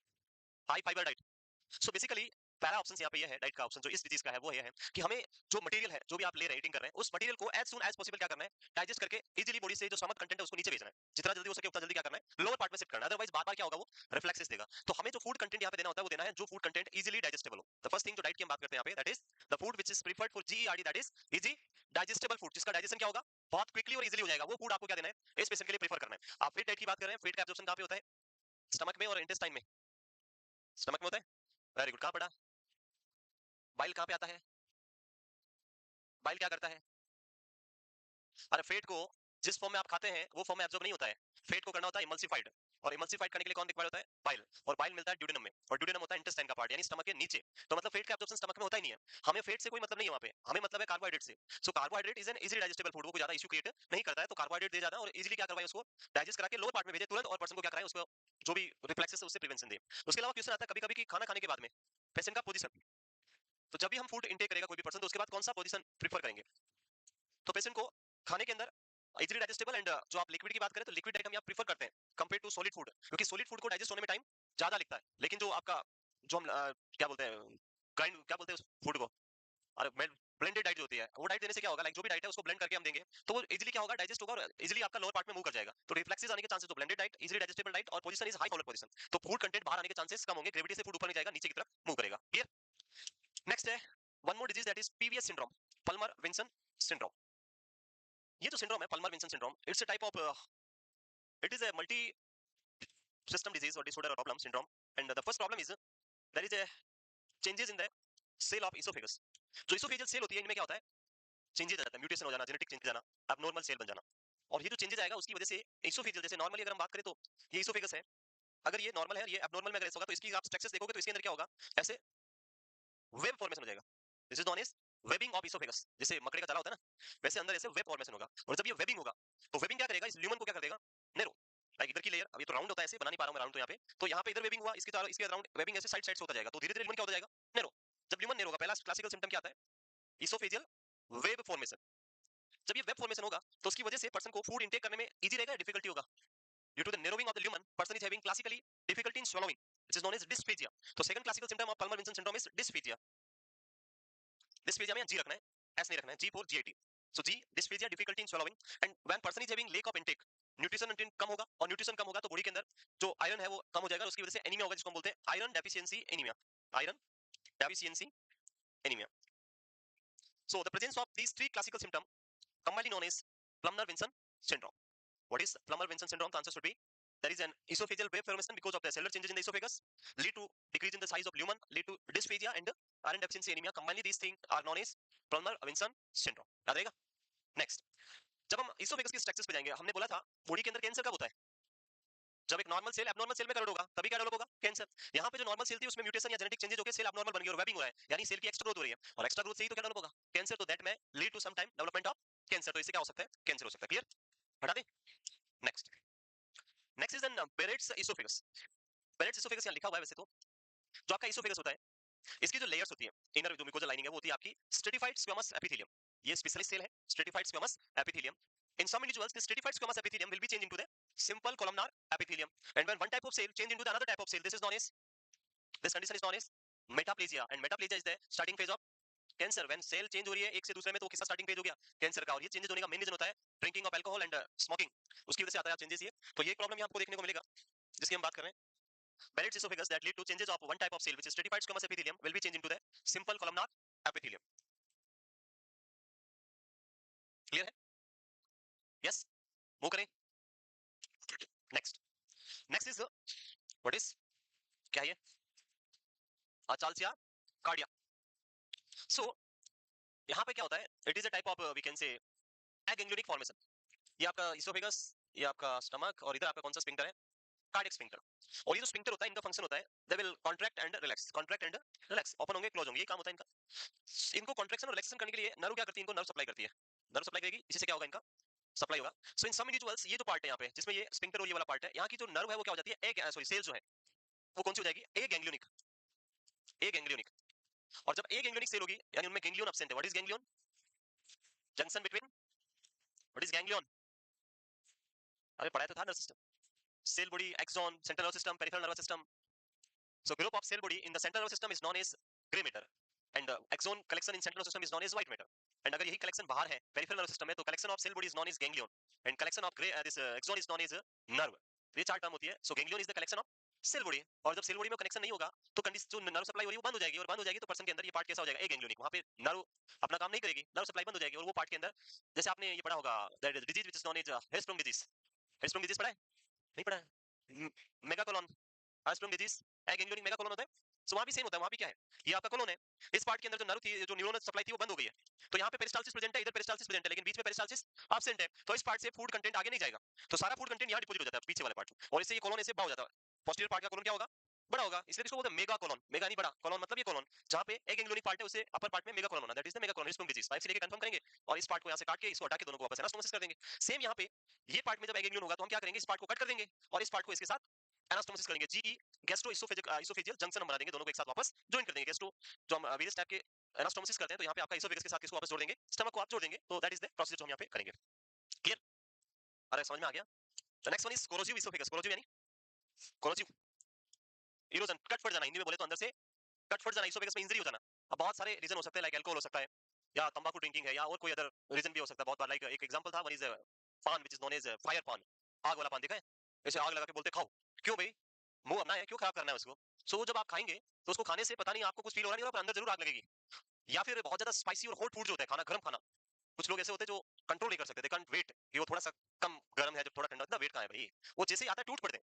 high fibre diet. So basically पहला option यहाँ पे ये है, diet का option जो इस डिजीज का है वो ये है कि हमें जो मटेरियल है जो भी आप ले रहे हैं ईटिंग कर रहे हैं उस मटेरियल को एज सून एज पॉसिबल क्या करना है, डाइजेस्ट करके इजीली बॉडी से जो स्टमक कंटेंट है उसको नीचे भेजना है, जितना जल्दी हो सके उतना जल्दी क्या करना है लोअर पार्ट में शिफ्ट करना है, अदरवाइज बार बार क्या होगा वो रिफ्लेक्सेस देगा। तो हमें जो फूड कंटेंट यहाँ पे देना होता है वो देना है जो फूड कंटेंट इजीली डाइजेस्टेबल हो। द फर्स्ट थिंग जो डाइट की हम बात करते हैं यहाँ पे that is the food which is preferred for GERD, that is easy digestible food, जिसका डाइजेशन क्या होगा बहुत क्विकली और इजीली हो जाएगा, वो फूड आपको क्या देना है इस पेशेंट के लिए प्रीफर करना है। आप फिट डाइट की बात कर रहे हैं, फिट का एब्जॉर्प्शन कहाँ पे होता है, स्टमक में और इंटेस्टाइन में, स्टमक में होता है, वेरी गुड, कहाँ पड़ा, बाइल कहाँ पे आता है, बाइल क्या करता है, अरे फेट को जिस फॉर्म में आप खाते हैं वो फॉर्म में एब्जॉर्ब नहीं होता है, फेट को करना होता है इमल्सिफाइड, और इमल्सिफाइड करने के लिए कौन रिक्वायर्ड होता है बाइल, और बाइल मिलता है ड्यूडेनम में, और ड्यूडेनम होता है इंटेस्टाइन का पार्ट यानी स्टमक के नीचे। तो मतलब फेट का एब्जॉर्प्शन स्टमक में होता ही नहीं है, हमें फेट से कोई मतलब नहीं है वहां पे, हमें मतलब है कार्बोहाइड्रेट से। So carbohydrate is an easily digestible food, वो कोई ज्यादा इशू क्रिएट नहीं करता है, तो कार्बोहाइड्रेट दे जाना और इजीली क्या करवाए उसको डाइजेस्ट करा के लोअर पार्ट में भेजे तुरंत, और पर्सन को क्या कराए उसको जो भी रिफ्लेक्सेस है उससे प्रिवेंशन दे। उसके अलावा क्वेश्चन आता है कभी कभी कि खाना खाने के बाद में पेशेंट का पोजीशन, तो जब भी हम फूड इंटेक करेगा कोई भी पर्सन तो उसके बाद कौन सा पोजीशन प्रीफर करेंगे, तो पेशेंट को खाने के अंदर इजीली डाइजेस्टेबल एंड जो आप लिक्विड की बात करें तो लिक्विड डाइट हम यहाँ प्रीफर करते हैं कंपेयर टू सॉलिड फूड, क्योंकि सॉलिड फूड को डाइजेस्ट होने में टाइम ज्यादा लगता है, लेकिन जो आपका जो हम क्या बोलते हैं ग्राइंड क्या बोलते हैं उस फूड को, अरे ब्लेंडेड डाइट जो होती है वो डाइट देने से क्या होगा, लाइक जो भी डाइट है उसको ब्लेंड करके हम देंगे तो वो इजीली क्या होगा डाइजेस्ट होगा और इजीली आपका लोअर पार्ट में मूव कर जाएगा, तो रिफ्लेक्सेस आने के चांसेस, तो blended diet easily digestible diet और position is high Fowler position, तो फूड कंटेंट बाहर आने के चांसेस कम होंगे, ग्रेविटी से फूड ऊपर नहीं जाएगा नीचे की तरफ मूव करेगा। क्लियर। नेक्स्ट है one more disease that is PVS syndrome, Plummer Vinson syndrome. ये जो सिंड्रोम है Plummer Vinson syndrome, it's a type of it is a multi system disease or disorder or problem syndrome, and the first problem is there is a changes in the cell of esophagus। जो esophageal cell होती है इनमें क्या होता है changes आ जाता है, mutation हो जाना, जेनेटिक चेंज जाना, abnormal सेल बन जाना, और ये जो चेंजेस आएगा उसकी वजह से esophageal, जैसे नॉर्मली अगर हम बात करें तो ये esophagus है, अगर ये नॉर्मल है ये abnormal में अगर ऐसा होगा तो इसकी आप स्ट्रक्चर्स देखोगे तो इसके अंदर क्या होगा ऐसे वेब फॉर्मेशन हो जाएगा, this is known as webbing of esophagus, जैसे मकड़े का जाला होता है ना वैसे अंदर ऐसे वेब फॉर्मेशन होगा, और जब ये वेबिंग होगा तो वेबिंग क्या करेगा इस ल्यूमन को क्या कर देगा नेरो, लाइक इधर की लेयर, अभी तो राउंड होता है ऐसे बना नहीं पा रहा हूं मैं राउंड, तो यहाँ पे तो यहाँ पे इधर वेबिंग हुआ इसके चारों इसके राउंड वेबिंग ऐसे साइड साइड से होता जाएगा, तो धीरे धीरे ल्यूमन क्या होता जाएगा नेरो। जब ल्यूमन नेरो होगा पहला क्लासिकल सिम्टम क्या आता है इसोफेजियल वेब फॉर्मेशन, जब ये वेब फॉर्मेशन होगा तो उसकी वजह से पर्सन को फूड इंटेक करने में इजी रहेगा, डिफिकल्टी होगा, due to the narrowing of the lumen person is having classically difficulty in swallowing which is known as dysphagia। तो second classical symptom of Plummer Vinson syndrome is dysphagia, dysphagia में जी रखना है S नहीं रखना है, G for GIT, so G dysphagia difficulty in swallowing, and when person is having lack of intake nutrition content कम होगा, और न्यूट्रिशन कम होगा तो बॉडी के अंदर जो आयरन है वो कम हो जाएगा, उसकी वजह से एनीमिया होगा, जिसको हम बोलते हैं iron deficiency anaemia, iron deficiency anaemia. So the presence of these three classical symptoms commonly known as Plummer-Vinson syndrome. What is Plummer-Vinson syndrome? The answer should be there is an esophageal wave formation because of the cellular changes in the esophagus, lead to decrease in the size of lumen, lead to dysphagia and iron deficiency anemia. Commonly these things are known as Plummer-Vinson syndrome. याद रहेगा. Next, जब हम oesophagus की structures पे जाएंगे, हमने बोला था बॉडी के अंदर कैंसर कब होता है? जब एक नॉर्मल सेल एब्नॉर्मल सेल में कन्वर्ट होगा, तभी क्या डेवलप होगा? कैंसर. यहाँ पे जो नॉर्मल सेल थी उसमें म्यूटेशन या जेनेटिक चेंजेस होकर सेल एब्नॉर्मल बन गई और वेबिंग हो रहा है, यानी सेल की एक्स्ट्रा ग्रोथ हो रही है, और एक्स्ट्रा ग्रोथ से ही तो क्या डेवलप होगा? कैंसर. तो दैट में lead to some time development of cancer. तो इससे क्या हो सकता है? कैंसर हो सकता है. क्लियर? हटा दे. Next, next is an Barrett's oesophagus. Barrett's oesophagus यहाँ लिखा हुआ है. वैसे तो जो आपका इसोफेगस होता है, इसकी जो लेयर्स होती है, इनर जो म्यूकोजल लाइनिंग है, वो होती है आपकी स्ट्रेटिफाइड स्क्वेमस एपिथेलियम. ये स्पेशलिस्ट सेल है, stratified squamous epithelium. In some individuals, the stratified squamous epithelium will be changed into the simple columnar epithelium. And when one type of cell change into the another type of cell, this condition is known as metaplasia. And metaplasia is the starting phase of cancer. When cell change हो रही है एक से दूसरे में, तो किसका starting phase हो गया? कैंसर का. और ये चेंजेस होने का मेन रीजन होता है drinking of alcohol and smoking. उसकी वजह से आता है चेंजेस ये. तो ये प्रॉब्लम आपको देखने को मिलेगा जिसकी हम बात कर रहे हैं. Barrett's esophagus that lead to changes of one type of cell which is stratified squamous epithelium will be changed into the simple columnar epithelium. Clear है? Yes. मूव करें. Next, next is what is, क्या है ये? अचाल्सिया cardia. सो यहाँ पे क्या होता है? It is a type of we can say aganglionic formation. ये आपका इसोफेगस, ये आपका स्टमक, और इधर आपका कौन सा स्फिंक्टर है? Cardiac sphincter. और ये जो स्फिंक्टर होता है, इनका फंक्शन होता है they will contract and relax, contract and relax, open होंगे क्लोज होंगे, ये काम होता है इनका. इनको कॉन्ट्रैक्शन और रिलैक्सेशन करने के लिए नर्व क्या करती है? इनको नर्व सप्लाई करती है. नर्व सप्लाई करेगी, इसी से क्या होगा? इनका सप्लाई होगा. सो इन सम इंडिविजुअल्स ये जो पार्ट है यहाँ पे, जिसमें ये स्फिंक्टर और ये वाला पार्ट है, यहाँ की जो नर्व है वो क्या हो जाती है? ए सॉरी सेल जो है वो कौन सी हो जाएगी? Aganglionic. Aganglionic. और जब ए गैंग्लियोनिक सेल होगी, यानी उनमें गैंग्लियन एब्सेंट है. What is ganglion? Junction between. What is ganglion? अरे पढ़ाया तो था nervous system. Cell body, axon, central nervous system, peripheral nervous system. So group of cell body in the central nervous system is known as grey matter, and axon collection in central nervous system is known as white matter. And अगर यही collection बाहर है peripheral nervous system में, तो collection of cell body is known as ganglion, and collection of grey this axon is known as nerve. ये चार term होती है. So ganglion is the collection of cell body. और जब सेल बॉडी में connection नहीं होगा तो कंडीशन जो नर्व सप्लाई हो रही है वो बंद हो जाएगी, और बंद हो जाएगी तो पर्सन के अंदर ये पार्ट कैसा हो जाएगा? ए गैंग्लियोनिक. वहां पे नर्व अपना काम नहीं करेगी, नर्व सप्लाई बंद हो जाएगी, और वो पार्ट के अंदर, जैसे आपने ये पढ़ा होगा that disease which is known as Hirschsprung disease. Hirschsprung disease पढ़ा है? नहीं पढ़ा है? Megacolon, Hirschsprung disease aganglionic megacolon होता है. सो वहां भी सेम होता है. वहां भी क्या है? ये आपका कोलोन है. इस पार्ट के अंदर जो नर्व थी, जो न्यूरॉन सप्लाई थी, वो बंद हो गई है. तो यहाँ पे पेरिस्टाल्सिस प्रेजेंट है, इधर पेरिस्टाल्सिस प्रेजेंट है, लेकिन बीच में पेरिस्टाल्सिस एब्सेंट है. तो इस पार्ट से फूड कंटेंट आगे नहीं जाएगा, तो सारा फूड कंटेंट यहाँ डिपॉजिट हो जाता है पीछे वाले पार्ट, और इससे ये कोलोन ऐसे बड़ा हो जाता है. पोस्टीरियर पार्ट का कोलोन क्या होगा? बड़ा होगा. इसलिए इसको बोलते हैं मेगा कोलोन. मेगा नहीं बड़ा, कोलोन मतलब ये कोलोन जहाँ पे एक गैंग्लियोनिक पार्ट है, उसे अपर पार्ट में मेगा कोलोन होना, that is the megacolon. इसको डिजीज पाइप से लेके कंफर्म करेंगे, और इस पार्ट को यहाँ से काट के इसको हटा के दोनों को वापस एनास्टोमोसिस कर देंगे. सेम यहाँ पे ये पार्ट में जब गैंग्लियन होगा तो हम क्या करेंगे? इस पार्ट को कट कर देंगे और इस पार्ट को इसके साथ एनास्टोमोसिस करेंगे. जी गैस्ट्रो इसोफेजियल जंक्शन हम बना देंगे, दोनों को एक साथ वापस ज्वाइन कर देंगे. गैस्ट्रो जो हम वेरियस टाइप के एनास्टोमोसिस करते हैं, तो यहाँ पे आपका इसोफेगस के साथ किसको वापस जोड़ देंगे? स्टमक को आप जोड़ देंगे. तो दैट इज द प्रोसीजर जो हम यहाँ पे करेंगे. क्लियर? अरे समझ में आ गया? The next one is corrosive oesophagus. Corrosive यानी कोरोसिव इरोजन, कट फट जाना. हिंदी में बोले तो अंदर से कट फट जाना, इसोफेगस में इंजरी हो जाना. अब बहुत सारे रीजन हो सकते हैं, लाइक अल्कोहल हो सकता है, या तंबाकू ड्रिंकिंग है, या और कोई अदर रीजन भी हो सकता है. बहुत बार लाइक एक एग्जांपल था, one is pan which is known as fire pan. आग वाला पान देखा है? ऐसे आग लगा के बोलते खाओ. क्यों भाई? मुंह अपना है, क्यों खराब करना है उसको? सो जब आप खाएंगे तो उसको खाने से पता नहीं आपको कुछ फील हो रहा नहीं हो रहा, पर अंदर जरूर आग लगेगी. या फिर बहुत ज्यादा स्पाइसी और हॉट फूड जो होता है, खाना गर्म खाना, कुछ लोग ऐसे होते हैं जो कंट्रोल नहीं कर सकते, दे कांट वेट कि वो थोड़ा सा कम गर्म है, जब थोड़ा ठंडा. इतना वेट कहाँ है भाई? वो जैसे ही आता है टूट पड़ते हैं.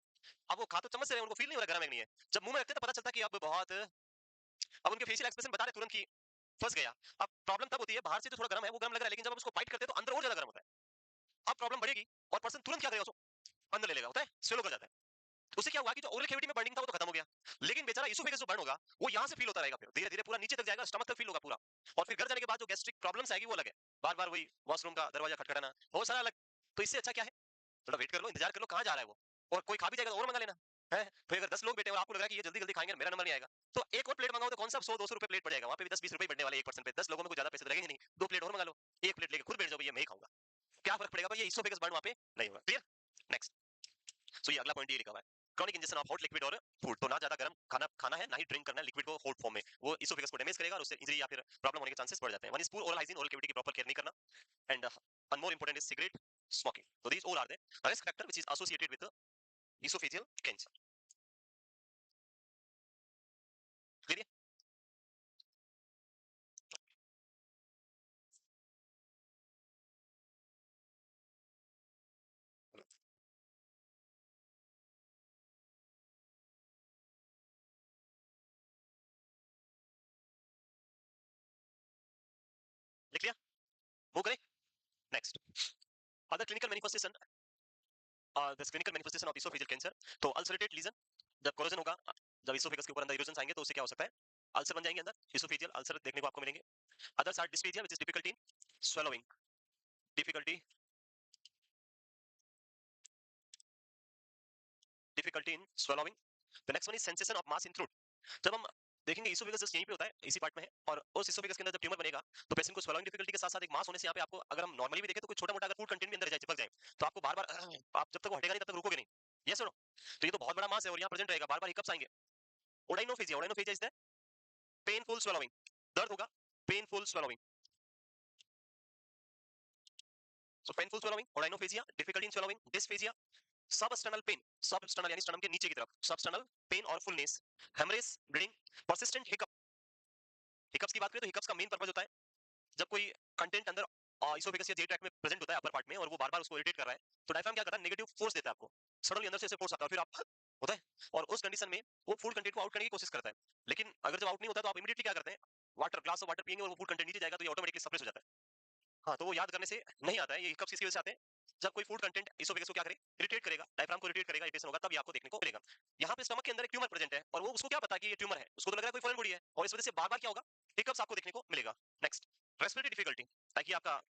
अब वो खा तो चम्मच से रहे हैं, उनको फील नहीं हो रहा गर्म है कि नहीं है. जब मुंह में रखते हैं तो पता चलता है कि अब बहुत, अब उनके फेशियल एक्सप्रेशन बता रहे तुरंत कि फंस गया. अब प्रॉब्लम तब होती है, बाहर से जो थोड़ा गर्म है वो गर्म लग रहा है, लेकिन जब हम उसको बाइट करते हैं तो अंदर और ज्यादा गर्म होता है. अब प्रॉब्लम बढ़ेगी और पर्सन तुरंत क्या करेगा? उसको अंदर ले लेगा, होता है स्वेलो कर जाता है. उससे क्या हुआ कि जो ओरल कैविटी में बर्निंग था वो तो खत्म हो गया, लेकिन बेचारा इसोफेगस जो बर्न होगा वो यहाँ से फील होता रहेगा, फिर धीरे धीरे पूरा नीचे तक जाएगा, स्टमक तक फील होगा पूरा. और फिर घर जाने के बाद जो गैस्ट्रिक प्रॉब्लम्स आएगी वो अलग है. बार बार वही वॉशरूम का दरवाजा खटखटाना, बहुत सारा अलग. तो इससे अच्छा क्या है? थोड़ा वेट कर लो, इंतजार कर लो, कहाँ जा रहा है वो? और कोई खा भी जाएगा तो और मंगा लेना है. फिर अगर 10 लोग बैठे और आपको लग रहा है कि ये जल्दी जल्दी खाएंगे, मेरा नंबर नहीं आएगा, तो एक और प्लेट मंगाओ, तो कौन सा 100-200 रुपए प्लेट पड़ जाएगा. वहाँ पे भी 10-20 रुपए बढ़ने वाले, 1% पे 10 लोगों में कोई ज्यादा पैसे तो लगेंगे नहीं. 2 प्लेट और मंगा लो, एक प्लेट लेके खुद बैठ जाओ, भैया मैं ही खाऊंगा. क्या फर्क पड़ेगा भाई? ये इसोफेगस बर्न वहाँ पे नहीं होगा. क्लियर? नेक्स्ट. सो ये अगला पॉइंट ये लिखा हुआ है, chronic injection of hot liquid और फूड. तो ना ज्यादा गर्म खाना खाना है, ना ही ड्रिंक करना है लिक्विड को हॉट फॉर्म में. वो इसोफेगस को डैमेज करेगा और उससे इंजरी या फिर प्रॉब्लम होने के चांसेस बढ़ जाते हैं. One is poor oral hygiene, oral cavity की प्रॉपर केयर नहीं करना. And one more important is cigarette smoking. So these all are the risk factor which is associated with the esophageal cancer. Clear है? लिख लिया? Move करें? Next, other clinical manifestation, this clinical manifestation of esophageal cancer. तो ulcerated legion, जब corrosion होगा, जब oesophagus के ऊपर अंदर इरोजन आएंगे तो उससे क्या हो सकता है? अल्सर बन जाएंगे अंदर, इसोफेजियल अल्सर देखने को आपको मिलेंगे. Others are dysphagia which is difficulty in swallowing, difficulty difficulty in swallowing. The next one is sensation of mass in throat. जब हम देखेंगे इसोफेगस जस्ट यहीं पे होता है, इसी पार्ट में है, और उस इसोफेगस के अंदर जब ट्यूमर बनेगा तो पेशेंट को swallowing डिफिकल्टी के साथ साथ एक मास होने से यहाँ पे आपको, अगर हम नॉर्मली भी देखें तो कुछ छोटा मोटा अगर फूड कंटेंट भी अंदर जाए, चिपक जाए, तो आपको बार बार आप जब तक वो हटेगा नहीं तब तक रुकोगे नहीं. यस और नो? तो ये तो बहुत बड़ा मास है और यहाँ प्रेजेंट रहेगा, बार बार हिकअप्स आएंगे. Odynophagia, odynophagia is the painful swallowing, दर्द होगा, painful swallowing. So painful swallowing, odynophagia, difficulty in swallowing, dysphagia, substernal pain, substernal यानी स्टर्नम के नीचे की तरफ, substernal pain और fullness, hemorrhage, bleeding, persistent hiccup. Hiccups की बात करें तो हिकअप्स का मेन पर्पस होता है जब कोई कंटेंट अंदर इसोफेगस या जे ट्रैक्ट में प्रेजेंट होता है अपर पार्ट में और वो बार बार उसको इरिटेट कर रहा है, तो डायफ्राम क्या करता है? नेगेटिव फोर्स देता है आपको, सडनली अंदर से ऐसे फोर्स आता है और फिर आप होता है, और उस कंडीशन में वो फूड कंटेंट को आउट करने की कोशिश करता है. लेकिन अगर जब आउट नहीं होता तो आप इमीडिएटली क्या करते हैं? वाटर, ग्लास ऑफ वाटर पिएंगे और वो फूड कंटेंट नीचे जाएगा तो ये ऑटोमेटिकली सप्रेस हो जाता है. हाँ, तो वो याद करने से नहीं आता है. ये हिकअप्स किसकी वजह से आते हैं? जब कोई फूड कंटेंट इसोफेगस को क्या करे? इरिटेट करेगा, डायफ्राम को इरिटेट करेगा, इरिटेशन होगा, तब ये आपको देखने को मिलेगा. यहाँ पे स्टमक के अंदर एक ट्यूमर प्रेजेंट है और वो उसको क्या पता कि ये ट्यूमर है, उसको तो लग रहा है कोई फॉरेन बॉडी है, और इस वजह से बार-बार क्या होगा? हिकअप्स आपको देखने को मिलेगा. नेक्स्ट, रेस्पिरेटरी डिफिकल्टी, ताकि आपका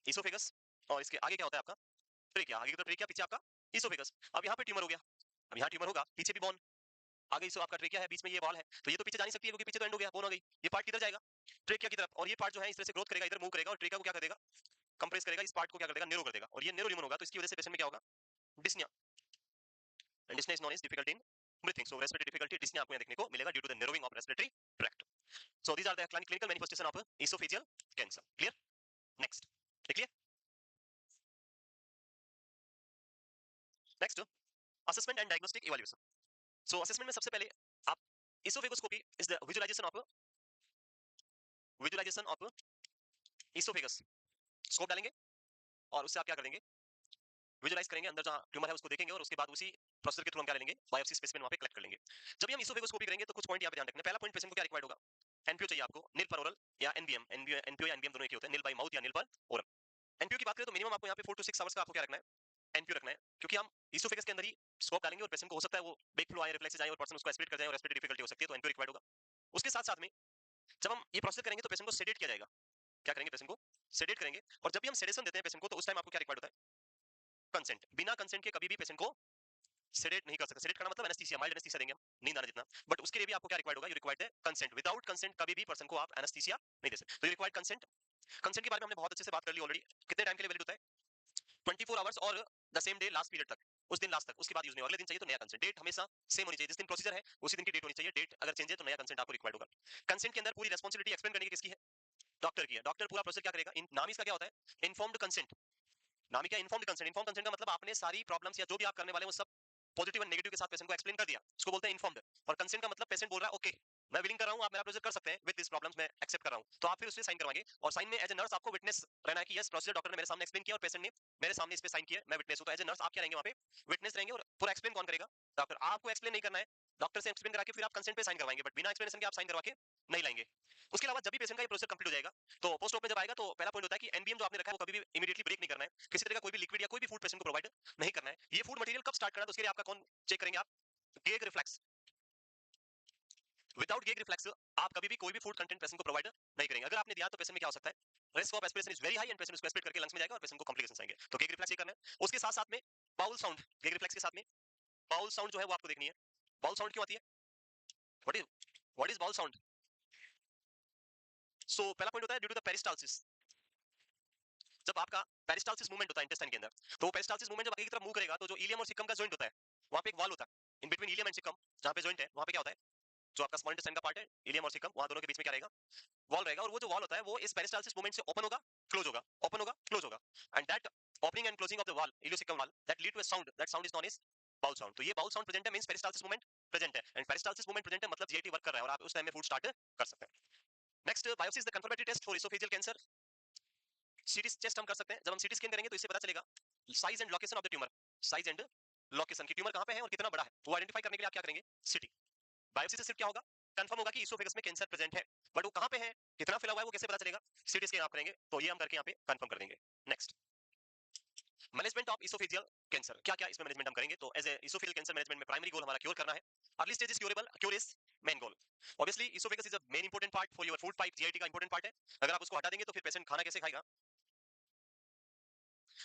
इसोफेगस और इसके आगे क्या होता है आपका? ट्रेकिया, आगे की तरफ ट्रेकिया, पीछे आपका इसोफेगस. अब यहाँ पे ट्यूमर हो गया, अब यहाँ ट्यूमर होगा, पीछे भी बोन, आगे इसो आपका ट्रेकिया है, बीच में ये वॉल है, तो ये तो पीछे जा नहीं सकती है क्योंकि पीछे तो एंड हो गया, बोन हो गई. ये पार्ट किधर जाएगा? ट्रेकिया की तरफ, और ये पार्ट जो है इस तरह से ग्रोथ करेगा, इधर मूव करेगा और ट्रेकिया को क्या कर देगा? कंप्रेस करेगा, इस पार्ट को क्या कर देगा? नैरो कर देगा, और ये नैरो रिमूव होगा, तो इसकी वजह से पेशेंट में क्या होगा? Dyspnoea. And dyspnoea is known as difficulty in breathing. So respiratory difficulty, dyspnoea आपको यहाँ देखने को मिलेगा due to the narrowing of respiratory tract. So these are the clinical manifestation of esophageal cancer. Clear? Next, clear? Next, assessment and diagnostic evaluation. So assessment में सबसे पहले आप oesophagoscopy is the visualisation of oesophagus. Scope डालेंगे और उससे आप क्या कर देंगे? विजुअलाइज करेंगे, अंदर जहां ट्यूमर है उसको देखेंगे और उसके बाद उसी प्रोसेसर के थ्रू हम क्या ले लेंगे? बायोप्सी स्पेसिमेन वहां पे कलेक्ट कर लेंगे. जब भी हम इसोफेगोस्कोपी करेंगे तो कुछ पॉइंट यहाँ पे ध्यान रखना. पहला पॉइंट, पेशेंट को क्या रिक्वायर्ड होगा? एनपीओ चाहिए आपको, नील पर ओरल या एनबीएम. एनपीओ या एनबीएम दोनों एक ही होते हैं, नील बाय माउथ या नील पर ओरल. एनपीओ की बात करें तो मिनिमम आपको यहाँ पे 4 to 6 आवर्स का आपको क्या रखना है? एनपीओ रखना है, क्योंकि हम इसोफेगस के अंदर ही स्कोप डालेंगे और पेशेंट को हो सकता है वो बेक फ्लो आए, रिफ्लेक्सेस आए और पर्सन उसको एस्पिरेट कर जाए और रेस्पिरेटरी डिफिकल्टी हो सकती है, तो एनपीओ रिक्वायर्ड होगा. उसके साथ साथ में जब हम ये प्रोसेस करेंगे तो पेशेंट को सेडेट किया जाएगा. क्या करेंगे? पेशेंट को सेडेट करेंगे, और जब भी हम सेडेशन देते हैं पेशेंट को तो उस टाइम आपको क्या रिक्वायर्ड होता है? कंसेंट. बिना कंसेंट के कभी भी पेशेंट को सेडेट नहीं कर सकते. सेडेट करना मतलब एनेस्थीसिया, माइल्ड एनेस्थीसिया देंगे हम, नींद आना जितना, बट उसके लिए भी आपको क्या रिक्वायर्ड होगा? यू रिक्वायर्ड है कंसेंट. विदाउट कंसेंट कभी भी पर्सन को आप एनेस्थीसिया नहीं दे सकते. तो यू रिक्वायर्ड कंसेंट. कंसेंट के बारे में हमने बहुत अच्छे से बात कर ली ऑलरेडी. कितने टाइम के लिए वैलिड होता है? 24 आवर्स और the same day last period तक, उस दिन लास्ट तक, उसके बाद यूज नहीं. अगले दिन चाहिए तो नया कंसेंट. डेट हमेशा सेम होनी चाहिए, जिस दिन प्रोसीजर है उसी दिन की डेट होनी चाहिए. डेट अगर चेंज है तो नया कंसेंट आपको रिक्वायर्ड होगा. कंसेंट के अंदर पूरी रिस्पांसिबिलिटी एक्सप्लेन करने की किसकी है? डॉक्टर की है. डॉक्टर पूरा प्रोसेस क्या करेगा? नाम इसका क्या होता है? Informed consent. नाम ही क्या? Informed consent. इन्फॉर्म्ड कंसेंट का मतलब आपने सारी प्रॉब्लम्स या जो भी आप करने वाले हैं वो सब पॉजिटिव एंड नेगेटिव के साथ पेशेंट को एक्सप्लेन कर दिया, उसको बोलते हैं इन्फॉर्म्ड. और कंसेंट का मतलब पेशेंट बोल रहा है ओके, मैं विलिंग कर रहा हूं, आप मेरा प्रोसीजर कर सकते हैं विद दिस प्रॉब्लम्स, मैं एक्सेप्ट कर रहा हूं. तो आप फिर उस पे साइन करवाएंगे, और साइन में एज ए नर्स आपको विटनेस रहना है कि यस प्रोसीजर डॉक्टर ने मेरे सामने एक्सप्लेन किया और पेशेंट ने मेरे सामने इस पे साइन किया, मैं विटनेस हूं. तो एज ए नर्स आप क्या रहेंगे वहां पे? विटनेस रहेंगे. और पूरा एक्सप्लेन कौन करेगा? डॉक्टर. आपको एक्सप्लेन नहीं करना है, डॉक्टर से एक्सप्लेन करा के फिर आप कंसेंट पे साइन करवाएंगे, बट बिना एक्सप्लेनेशन के आप साइन करवा के नहीं लाएंगे. उसके अलावा जब भी पेशेंट का ये प्रोसेस कंप्लीट हो जाएगा तो पोस्ट ऑप में जब आएगा तो पहला पॉइंट होता है कि एनबीएम जो आपने रखा है वो कभी भी इमीडिएटली ब्रेक नहीं करना है. किसी तरह का कोई भी लिक्विड या कोई भी फूड पेशेंट को प्रोवाइड नहीं करना है. ये फूड मटेरियल कब स्टार्ट करना है तो उसके लिए आपका कौन चेक करेंगे? आप गेग रिफ्लेक्स. विदाउट गेग रिफ्लेक्स आप कभी भी कोई भी फूड कंटेंट पेशेंट को प्रोवाइड नहीं करेंगे. अगर आपने दिया तो पेशेंट में क्या हो सकता है? Risk of aspiration is very high and patient उसको एस्पिरेट करके लंग्स में जाएगा और पेशेंट को कॉम्प्लिकेशंस आएंगे. तो गेग रिफ्लेक्स ये करना है. उसके साथ साथ में बाउल साउंड, गेग रिफ्लेक्स के साथ में बाउल साउंड जो है वो आपको देखनी है. बाउल साउंड क्यों आती है? What is bowel sound? So पहला पॉइंट होता है ड्यू टू द पेरिस्टालसिस. जब आपका पेरिस्टालसिस मूवमेंट होता है इंटेस्टाइन के अंदर, तो पेरिस्टालसिस मूवमेंट जब आगे की तरफ मूव करेगा तो जो इलियम और सिकम का जॉइंट होता है वहां पे एक वॉल होता है in between ileum and caecum. जहां पे जॉइंट है वहां पे क्या होता है? जो आपका स्मॉल इंटेस्टाइन का पार्ट है, इलियम और सीकम, वहां दोनों के बीच में क्या रहेगा, वॉल रहेगा, और वो जो वॉल होता है वो इस पेरिस्टालसिस मूवमेंट से ओपन होगा, क्लोज होगा, ओपन होगा, क्लोज होगा, and that opening and closing of the wall, ileocaecum wall, that lead to a sound, that sound is known as bowel sound. तो ये बाउल साउंड प्रेजेंट है means peristalsis movement present है, and peristalsis movement present है मतलब GIT work कर रहा है और आप उस टाइम में फूड स्टार्ट कर सकते हैं। Next, biopsy is the confirmatory test for oesophageal cancer. CT chest हम कर सकते हैं, जब हम सीटी स्कैन करेंगे तो इससे पता चलेगा size and location of the tumour, size and location की ट्यूमर कहां पे है और कितना बड़ा है, वो आइडेंटिफाई करने के लिए आप क्या करेंगे, सीटी। बायोप्सी से सिर्फ क्या होगा, कंफर्म होगा कि इसोफेगस में कैंसर प्रेजेंट है, बट वो कहां पे है, कितना फैला हुआ है, वो कैसे पता चलेगा, सीटी स्कैन आप करेंगे तो ये हम करके यहाँ पे कंफर्म कर देंगे। Next, management of esophageal cancer, क्या क्या इसमें मैनेजमेंट हम करेंगे, तो as a esophageal cancer management में प्राइमरी गोल हमारा क्योर करना है, early stage is curable, cure is main goal. Obviously esophagus is a main important part for your food pipe, GIT का इंपोर्टेंट पार्ट है, अगर आप उसको हटा देंगे तो फिर पेशेंट खाना कैसे खाएगा।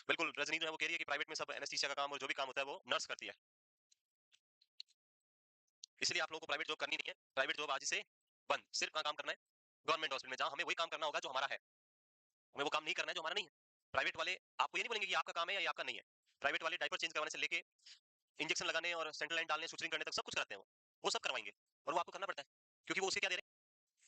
बिल्कुल, रजनी जो है वो कह रही है कि प्राइवेट में सब एनेस्थीसिया का काम और जो भी काम होता है वो नर्स करती है, इसलिए आप लोगों को प्राइवेट जॉब करनी नहीं है, प्राइवेट जॉब आज से बंद, सिर्फ काम करना है गवर्नमेंट हॉस्पिटल में, जहां हमें वही काम करना होगा जो हमारा है, हमें वो काम नहीं करना है जो हमारा नहीं है। प्राइवेट वाले आपको ये नहीं बोलेंगे कि आपका काम है या ये आपका नहीं है, प्राइवेट वाले डायपर चेंज करवाने से लेके इंजेक्शन लगाने और सेंट्रल लाइन डालने, सुचरिंग करने तक सब कुछ कराते हैं, वो सब करवाएंगे, और वो आपको करना पड़ता है, क्योंकि वो उसे क्या दे रहे हैं,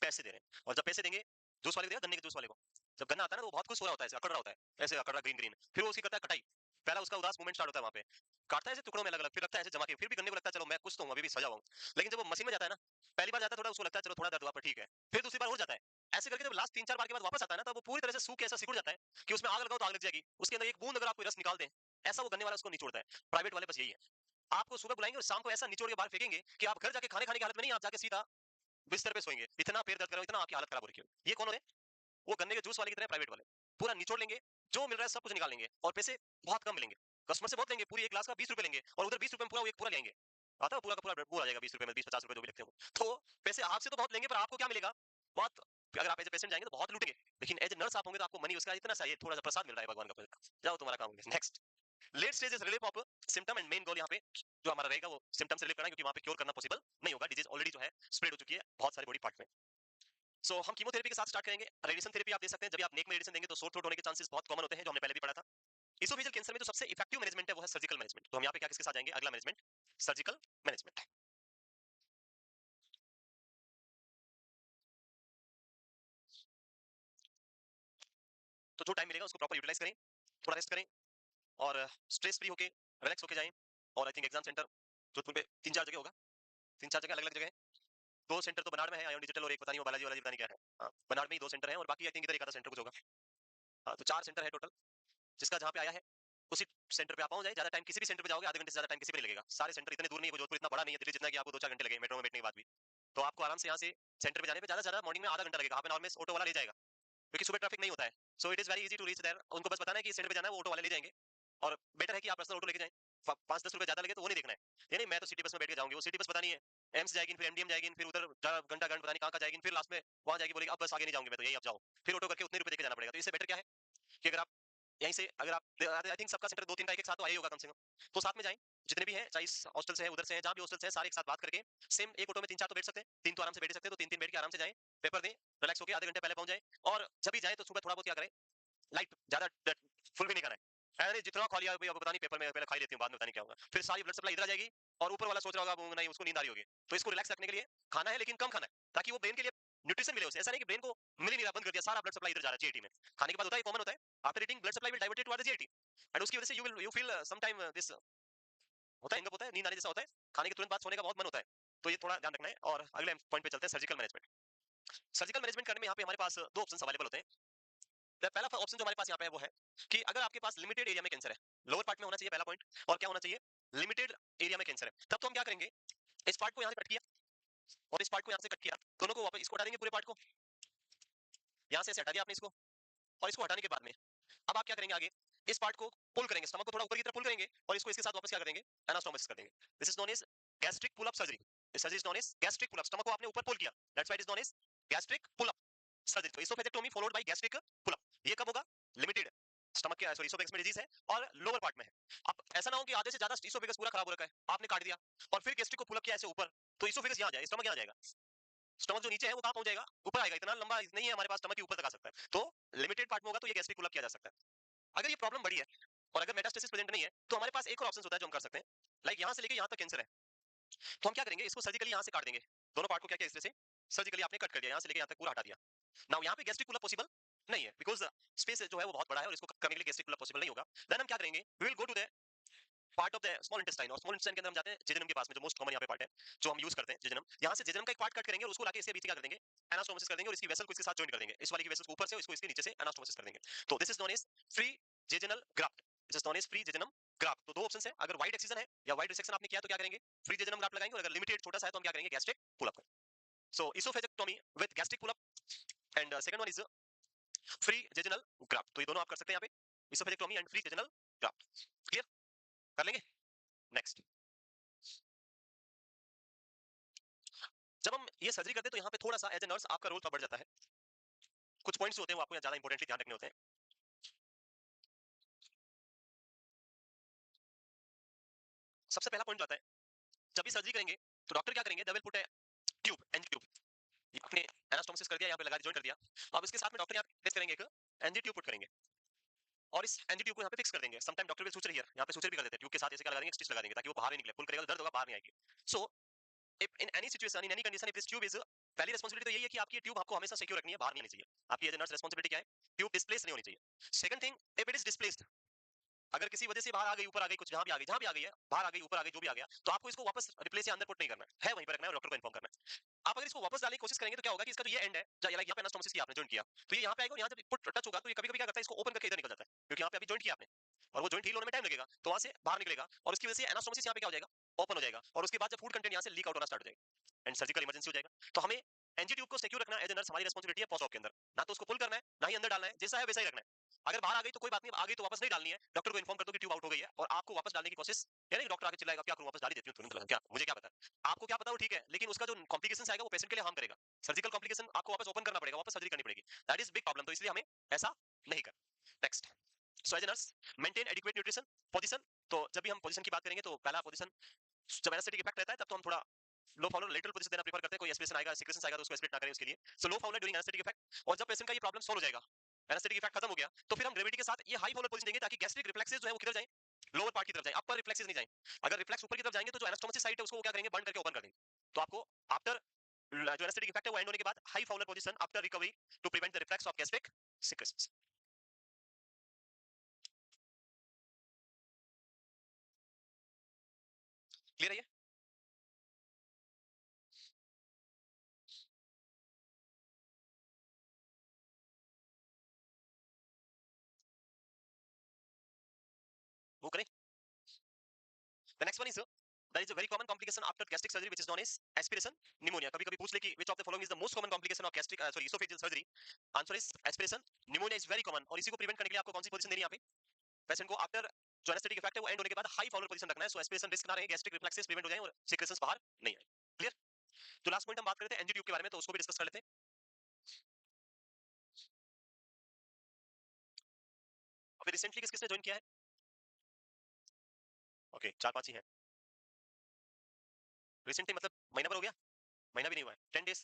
पैसे दे रहे हैं, और जब पैसे देंगे, जूस वाले को देगा, गन्ने के जूस वाले को, जब गन्ना आता है ना वो बहुत खुश हो रहा होता है, अकड़ रहा होता है, ऐसे अकड़ रहा ग्रीन ग्रीन, फिर वो उसकी करता है कटाई, पहला उसका उदास मूवमेंट स्टार्ट होता है वहां पे, काटता है ऐसे टुकड़ों में अलग अलग, फिर रखता है ऐसे जमा के, फिर भी गन्ने को लगता है चलो मैं कुछ तो हूं, अभी भी सजा हुआ हूं, लेकिन जब वो मशीन में जाता है ना, पहली बार जाता है थोड़ा उसको लगता है चलो थोड़ा दर्द हुआ पर ठीक है, फिर दूसरी बार हो जाता है, ऐसे करके जब लास्ट 3-4 बार के बाद वापस आता है ना, तब वो पूरी तरह से सूख के ऐसा सिकुड़ जाता है कि उसमें आग लगाओ तो आग लग जाएगी, उसके अंदर एक बूंद अगर आप कोई रस निकाल दें, ऐसा वो गन्ने वाला उसको नहीं छोड़ता है। प्राइवेट वाले बस यही है, आपको सुबह बुलाएंगे और शाम को ऐसा निचोड़ के बाहर फेंकेंगे कि आप घर जाके खाने खाने की हालत में नहीं, आप जाके सीधा बिस्तर पे सोएंगे, इतना पैर दर्द कर रहा है, इतना आपकी हालत खराब हो रही है। ये कौन होते हैं, वो गन्ने के जूस वाले की तरह प्राइवेट वाले, पूरा निचोड़ लेंगे, जो मिल रहा है सब कुछ निकाल लेंगे, और पैसे बहुत कम मिलेंगे, कस्टमर से बहुत लेंगे, पूरी एक ग्लास का 20 रुपए लेंगे, और उधर 20 रुपए में पूरा एक पूरा लेंगे, आता है पूरा का पूरा पूरा आ जाएगा 20 रुपए में, 20-50 रुपए जो भी लगते हो, तो पैसे आपसे तो बहुत लेंगे पर आपको क्या मिलेगा, बहुत, अगर आप एज ए पेशेंट जाएंगे तो बहुत लूटेंगे, लेकिन एज ए नर्स आप होंगे तो आपको मनी उसका इतना सा, ये थोड़ा सा प्रसाद मिल रहा है भगवान का, जाओ तुम्हारा काम हो गया। Next, late stage is relief of symptom, and main goal यहाँ पे जो हमारा रहेगा वो सिम्टम से रिलीफ करना है, क्योंकि वहां पे क्योर करना पॉसिबल नहीं होगा, डिजीज ऑलरेडी जो है स्प्रेड हो चुकी है बहुत सारे बॉडी पार्ट में। सो हम कीमोथेरेपी के साथ स्टार्ट करेंगे, रेडिएशन थेरेपी आप दे सकते हैं, जब आप नेक में रेडिएशन देंगे तो सोर थ्रोट होने के चांसेस बहुत कॉमन होते हैं, जो हमने पहले भी पढ़ा था। इसोफेजियल कैंसर में जो सबसे इफेक्टिव मैनेजमेंट है वो है सर्जिकल मैनेजमेंट, तो हम यहाँ पे क्या किसके साथ जाएंगे, अगला मैनेजमेंट सर्जिकल मैनेजमेंट। तो जो टाइम मिलेगा उसको प्रॉपर यूटिलाइज करें, थोड़ा रेस्ट करें, और स्ट्रेस फ्री होके रिलैक्स होके जाएं, और I think exam centre Jodhpur में 3-4 जगह होगा, 3-4 जगह अलग अलग जगह है, 2 सेंटर तो बनाड़ में है आयोन डिजिटल, और एक पता नहीं वो बालाजी वाला पता नहीं क्या है, हाँ, बनाड़ में ही 2 सेंटर है, और बाकी आई थिंक इधर एक आधा सेंटर कुछ होगा, हाँ, तो 4 सेंटर है टोटल, जिसका जहाँ पे आया है उसी सेंटर पे आप पहुंच जाए, ज्यादा टाइम किसी भी सेंटर पे जाओगे आधे घंटे से ज्यादा टाइम किसी पे नहीं लगेगा, सारे सेंटर इतने दूर नहीं है, जोधपुर इतना बड़ा नहीं है दिल्ली जितना कि आपको 2-4 घंटे लगे मेट्रो में बैठने के बाद भी, तो आपको आराम से यहाँ से सेंटर पे जाने पे ज्यादा से ज्यादा मॉर्निंग में आधा घंटा लगेगा, हाफ एन आवर में ऑटो वाला ले जाएगा, क्योंकि सुबह ट्रैफिक नहीं होता है, so it is very easy to reach there, उनको बस बताना है कि सेंटर पे जाना है, वो ऑटो वाले ले जाएंगे, और बेटर है कि आप पर्सनल ऑटो लेके जाएं, 5-10 रुपए ज्यादा लगे तो वो नहीं देखना है, ये नहीं मैं तो सिटी बस में बैठ के जाऊंगी, वो सिटी बस पता नहीं है एम्स जाएगी, फिर एमडीएम जाएगी, फिर उधर घंटा घंटा पता नहीं कहाँ का जाएगी, फिर लास्ट में वहां जाएगी बोलेगी अब बस आगे नहीं जाऊंगी मैं तो यही अब जाओ, फिर ऑटो करके उतने रुपए देके जाना पड़ेगा, तो इससे बेटर क्या है कि अगर आप यहीं से, अगर आप आई थिंक सबका सेंटर 2-3 का एक साथ तो आया ही होगा कम से कम, तो साथ में जाएं, जितने भी हैं चाहे इस हॉस्टल से है उधर से है, जहाँ भी हॉस्टल से है सारे एक साथ बात करके सेम एक ऑटो में 3-4 तो बैठ सकते हैं, 3 तो आराम से बैठ सकते हैं, तो 3-3 बैठ के आराम से जाएं, पेपर दें, रिलैक्स होकर आधे घंटे पहले पहुंच जाए, और जब भी जाए तो सुबह थोड़ा बहुत क्या करें, लाइट ज्यादा फुल भी नहीं करना है, अरे जितना खा लिया अब पता नहीं पेपर में पहले खा ही लेती हूँ बाद में पता नहीं क्या होगा, फिर सारी ब्लड सप्लाई इधर आ जाएगी, और ऊपर वाला सोच रहा होगा नहीं उसको नींद आ रही होगी, तो इसको रिलैक्स रखने के लिए खाना है लेकिन कम खाना है, ताकि वो ब्रेन के लिए न्यूट्रिशन मिले उसे, ऐसा नहीं कि ब्रेन को मिल ही नहीं रहा, बंद कर दिया सारा ब्लड सप्लाई इधर जा रहा है जीआईटी में, खाने के बाद होता है कॉमन होता है, after eating blood supply will divert towards GIT, and उसकी वजह से you feel some time this होता है, होता है नींद आने जैसा होता है, खाने के तुरंत बाद सोने का बहुत मन होता है, तो ये थोड़ा ध्यान रखना है, और अगले पॉइंट पे चलते हैं, सर्जिकल मैनेजमेंट। सर्जिकल मैनेजमेंट करने में यहाँ पे हमारे पास 2 ऑप्शंस अवेलेबल होते हैं। पहला ऑप्शन जो हमारे पास यहाँ पे है वो है कि अगर आपके पास लिमिटेड एरिया में कैंसर है, लोअर पार्ट में होना चाहिए पहला पॉइंट, और क्या होना चाहिए, लिमिटेड एरिया में कैंसर है, तब तो हम क्या करेंगे, इस पार्ट को यहाँ से कट किया और इस पार्ट को यहाँ से कट किया, दोनों को वापस इसको हटा देंगे, पूरे पार्ट को यहाँ से हटा दिया आपने इसको, और इसको हटाने के बाद में अब आप क्या करेंगे आगे, इस पार्ट को पुल करेंगे, स्टमक को थोड़ा ऊपर की तरफ पुल करेंगे, और इसको इसके साथ वापस क्या कर देंगे, एनास्टोमोसिस कर देंगे, this is known as gastric pull up surgery, this surgery is known as gastric pull up, stomach को आपने ऊपर पुल किया, that's why it is known as gastric pull up surgery, तो oesophagectomy followed by gastric pull up, ये कब होगा, limited stomach के sorry oesophagus में डिजीज है और लोअर पार्ट में है, अब ऐसा ना हो कि आधे से ज्यादा इसोफेगस पूरा खराब हो रखा है, आपने काट दिया और फिर गैस्ट्रिक को पुल अप किया ऐसे ऊपर, तो इसोफेगस यहाँ जाएगा, स्टमक यहाँ जाएगा, स्टमक जो नीचे है वो कहाँ पहुंच जाएगा, ऊपर आएगा, इतना लंबा नहीं है हमारे पास स्टमक के ऊपर तक आ सकता है, तो लिमिटेड पार्ट में होगा तो ये गैस्ट्रिक पुल अप किया जा सकता है। अगर ये प्रॉब्लम बड़ी है और अगर मेटास्टेसिस प्रेजेंट नहीं है तो हमारे पास एक और ऑप्शन होता है जो हम कर सकते हैं, लाइक यहाँ से लेके यहाँ तक कैंसर है, तो हम क्या करेंगे, इसको सर्जिकली यहाँ से काट देंगे, दोनों पार्ट को क्या किया इस तरह से सर्जिकली आपने कट कर दिया, यहाँ से लेके यहाँ तक पूरा हटा दिया। नाउ यहाँ पे गैस्ट्रिक पुल पॉसिबल नहीं है बिकॉज स्पेस जो है वो बहुत बड़ा है और इसको करने के लिए गैस्ट्रिक पुल पॉसिबल नहीं होगा। देन हम क्या करेंगे, we will go to the part of the small intestine, और स्मॉल इंटेस्टाइन के अंदर हम जाते हैं जेजनम के पास में, जो मोस्ट कॉमन यहाँ पे पार्ट है जो हम यूज करते हैं जेजनम। यहाँ से जेजनम का एक पार्ट कट करेंगे और उसको लाके इसके बीच क्या कर देंगे, एनास्टोमोसिस कर देंगे और इसकी वेसल को इसके साथ जॉइन कर देंगे, इस वाले की वेसल को ऊपर से इसको इसके नीचे से एनास्टोमोसिस कर देंगे। तो this is known as free jejunal graft, this is known as free jejunum graft. तो दो ऑप्शन है, अगर वाइड एक्सिजन है या वाइड रिसेक्शन आपने किया तो क्या करेंगे, फ्री जेजनम ग्राफ्ट लगाएंगे, और अगर लिमिटेड छोटा सा है तो हम क्या करेंगे, gastric pull up. So oesophagectomy with gastric pull up and second one is free jejunal graft. तो ये दोनों आप कर सकते हैं यहाँ पे, oesophagectomy and free jejunal graft. Clear, कर लेंगे। नेक्स्ट, जब हम ये सर्जरी करते हैं तो यहाँ पे थोड़ा सा एज ए नर्स आपका रोल थोड़ा बढ़ जाता है, कुछ पॉइंट्स होते हैं वो आपको यहाँ ज्यादा इंपॉर्टेंटली ध्यान रखने होते हैं। सबसे पहला पॉइंट आता है, जब भी सर्जरी करेंगे तो डॉक्टर क्या करेंगे, they will put a tube, NG tube, आपने एनास्टोमोसिस कर दिया, यहाँ पे लगा दिया, जॉइन कर दिया। अब इसके साथ में डॉक्टर यहाँ प्लेस करेंगे एक एनजी ट्यूब पुट करेंगे और इस एनजी ट्यूब को यहाँ पे फिक्स कर देंगे। Sometime doctor will suture here, यहाँ पे सूचर भी कर देते हैं, ट्यूब के साथ ऐसे क्या लगा देंगे, स्टिच लगा देंगे ताकि वो बाहर नहीं निकले, पुल करेगा तो दर्द होगा, बाहर नहीं आएगी। So if in any situation, in any condition, if this tube is, पहली रिस्पांसिबिलिटी तो यही है कि आपकी ट्यूब आपको हमेशा सिक्योर रखनी है, बाहर नहीं आनी चाहिए। आपकी एज ए नर्स रिस्पांसिबिलिटी क्या है, ट्यूब डिस्प्लेस नहीं होनी चाहिए। Second thing, if it is displaced, अगर किसी वजह से बाहर आ गई, ऊपर आ गई, कुछ जहां भी आ गई, जहां भी आ गई है, बाहर आ गई, ऊपर आ गई, जो भी आ गया, तो आपको इसको वापस रिप्लेस या अंदर पुट नहीं करना है, वहीं पर रखना है और डॉक्टर को इन्फॉर्म करना है। आप अगर इसको वापस डालने की कोशिश करेंगे तो क्या होगा कि इसका जो ये एंड है, लाइक यहाँ पे एनास्टोमोसिस किया आपने, जॉइंट किया, तो ये यहाँ पे आएगा और यहाँ जब पुट टच होगा तो ये कभी कभी क्या करता है, इसको ओपन करके इधर निकल जाता है, क्योंकि यहाँ पे अभी जॉइंट किया आपने और वो जॉइंट हील होने में टाइम लगेगा, तो वहां से बाहर निकलेगा और उसकी वजह से एनास्टोमोसिस यहाँ पे क्या हो जाएगा, ओपन हो जाएगा, और उसके बाद जब फूड कंटेंट यहाँ से लीक आउट होना स्टार्ट हो जाएगा एंड सर्जिकल इमरजेंसी हो जाएगा। तो हमें एनजी ट्यूब को सिक्योर रखना एज ए नर्स हमारी रिस्पांसिबिलिटी है पोस्ट ऑप के अंदर, ना तो उसको पुल करना है ना ही अंदर डालना है, जैसा है वैसा ही रखना है। अगर बाहर आ गई तो कोई बात नहीं, आ गई तो वापस नहीं डालनी है, डॉक्टर को इन्फॉर्म कर दो कि ट्यूब आउट हो गई है और आपको वापस डालने की कोशिश, यानी डॉक्टर आके चिल्लाएगा क्या करूं, वापस डाल ही देती हूं तुरंत, क्या मुझे क्या पता, आपको क्या पता वो ठीक है, लेकिन उसका जो कॉम्प्लिकेशन आएगा वो पेशेंट के लिए हार्म करेगा, सर्जिकल कॉम्प्लिकेशन आपको वापस ओपन करना पड़ेगा, वापस सर्जरी करनी पड़ेगी, दैट इज बिग प्रॉब्लम, तो इसलिए हमें ऐसा नहीं करना। Next, so as a nurse maintain adequate nutrition position. तो जब भी हम पोजीशन की बात करेंगे तो पहला पोजीशन जब एनास्थेटिक इफेक्ट रहता है तब तो हम थोड़ा लो फाउलर लेटरल पोजीशन देना प्रेफर करते हैं, कोई एस्पिरेशन आएगा, सिक्रेशन आएगा तो उसको एस्पिरेट ना करें उसके लिए, सो लो फाउलर ड्यूरिंग एनास्थेटिक इफेक्ट। और जब पेशेंट का ये प्रॉब्लम सॉल्व हो जाएगा, एनास्थेटिक इफेक्ट खत्म हो गया, तो फिर हम ग्रेविटी के साथ ये हाई फाउलर पोजीशन देंगे ताकि गैस्ट्रिक रिफ्लेक्सेस जो है वो किधर जाए, लोअर पार्ट की तरफ जाए, अपर रिफ्लेक्सेस नहीं जाए। अगर रिफ्लेक्स ऊपर की तरफ जाएंगे तो जो एनास्टोमोसिस साइट है उसको वो क्या करेंगे, बंद करके ओपन कर देंगे। तो आपको आफ्टर जो एनास्थेटिक इफेक्ट है वो एंड होने के बाद high Fowler position after recovery to prevent the reflex of gastric secretions. Clear है ये? वो करें। The next one is there is a very common complication after gastric surgery which is known as aspiration pneumonia. कभी कभी पूछ ले कि which of the following is the most common complication of gastric sorry esophageal surgery? Answer is aspiration pneumonia is very common, और इसी को prevent करने के लिए आपको कौन सी पोजीशन देनी है यहाँ पे, पेशेंट को आफ्टर जो एनेस्थेटिक इफेक्ट है वो एंड होने के बाद हाई फाउलर पोजीशन रखना है, सो एस्पिरेशन रिस्क ना रहे, गैस्ट्रिक रिफ्लेक्सेस प्रिवेंट हो जाए और सिक्रेशंस बाहर नहीं आए। क्लियर? तो लास्ट पॉइंट हम बात करते हैं एनजी ट्यूब के बारे में, तो उसको भी डिस्कस कर लेते हैं। अभी रिसेंटली किस किसने ज्वाइन किया है? ओके, चार पांच ही हैं रिसेंटली, मतलब महीना भर हो गया, महीना भी नहीं हुआ है, 10 डेज,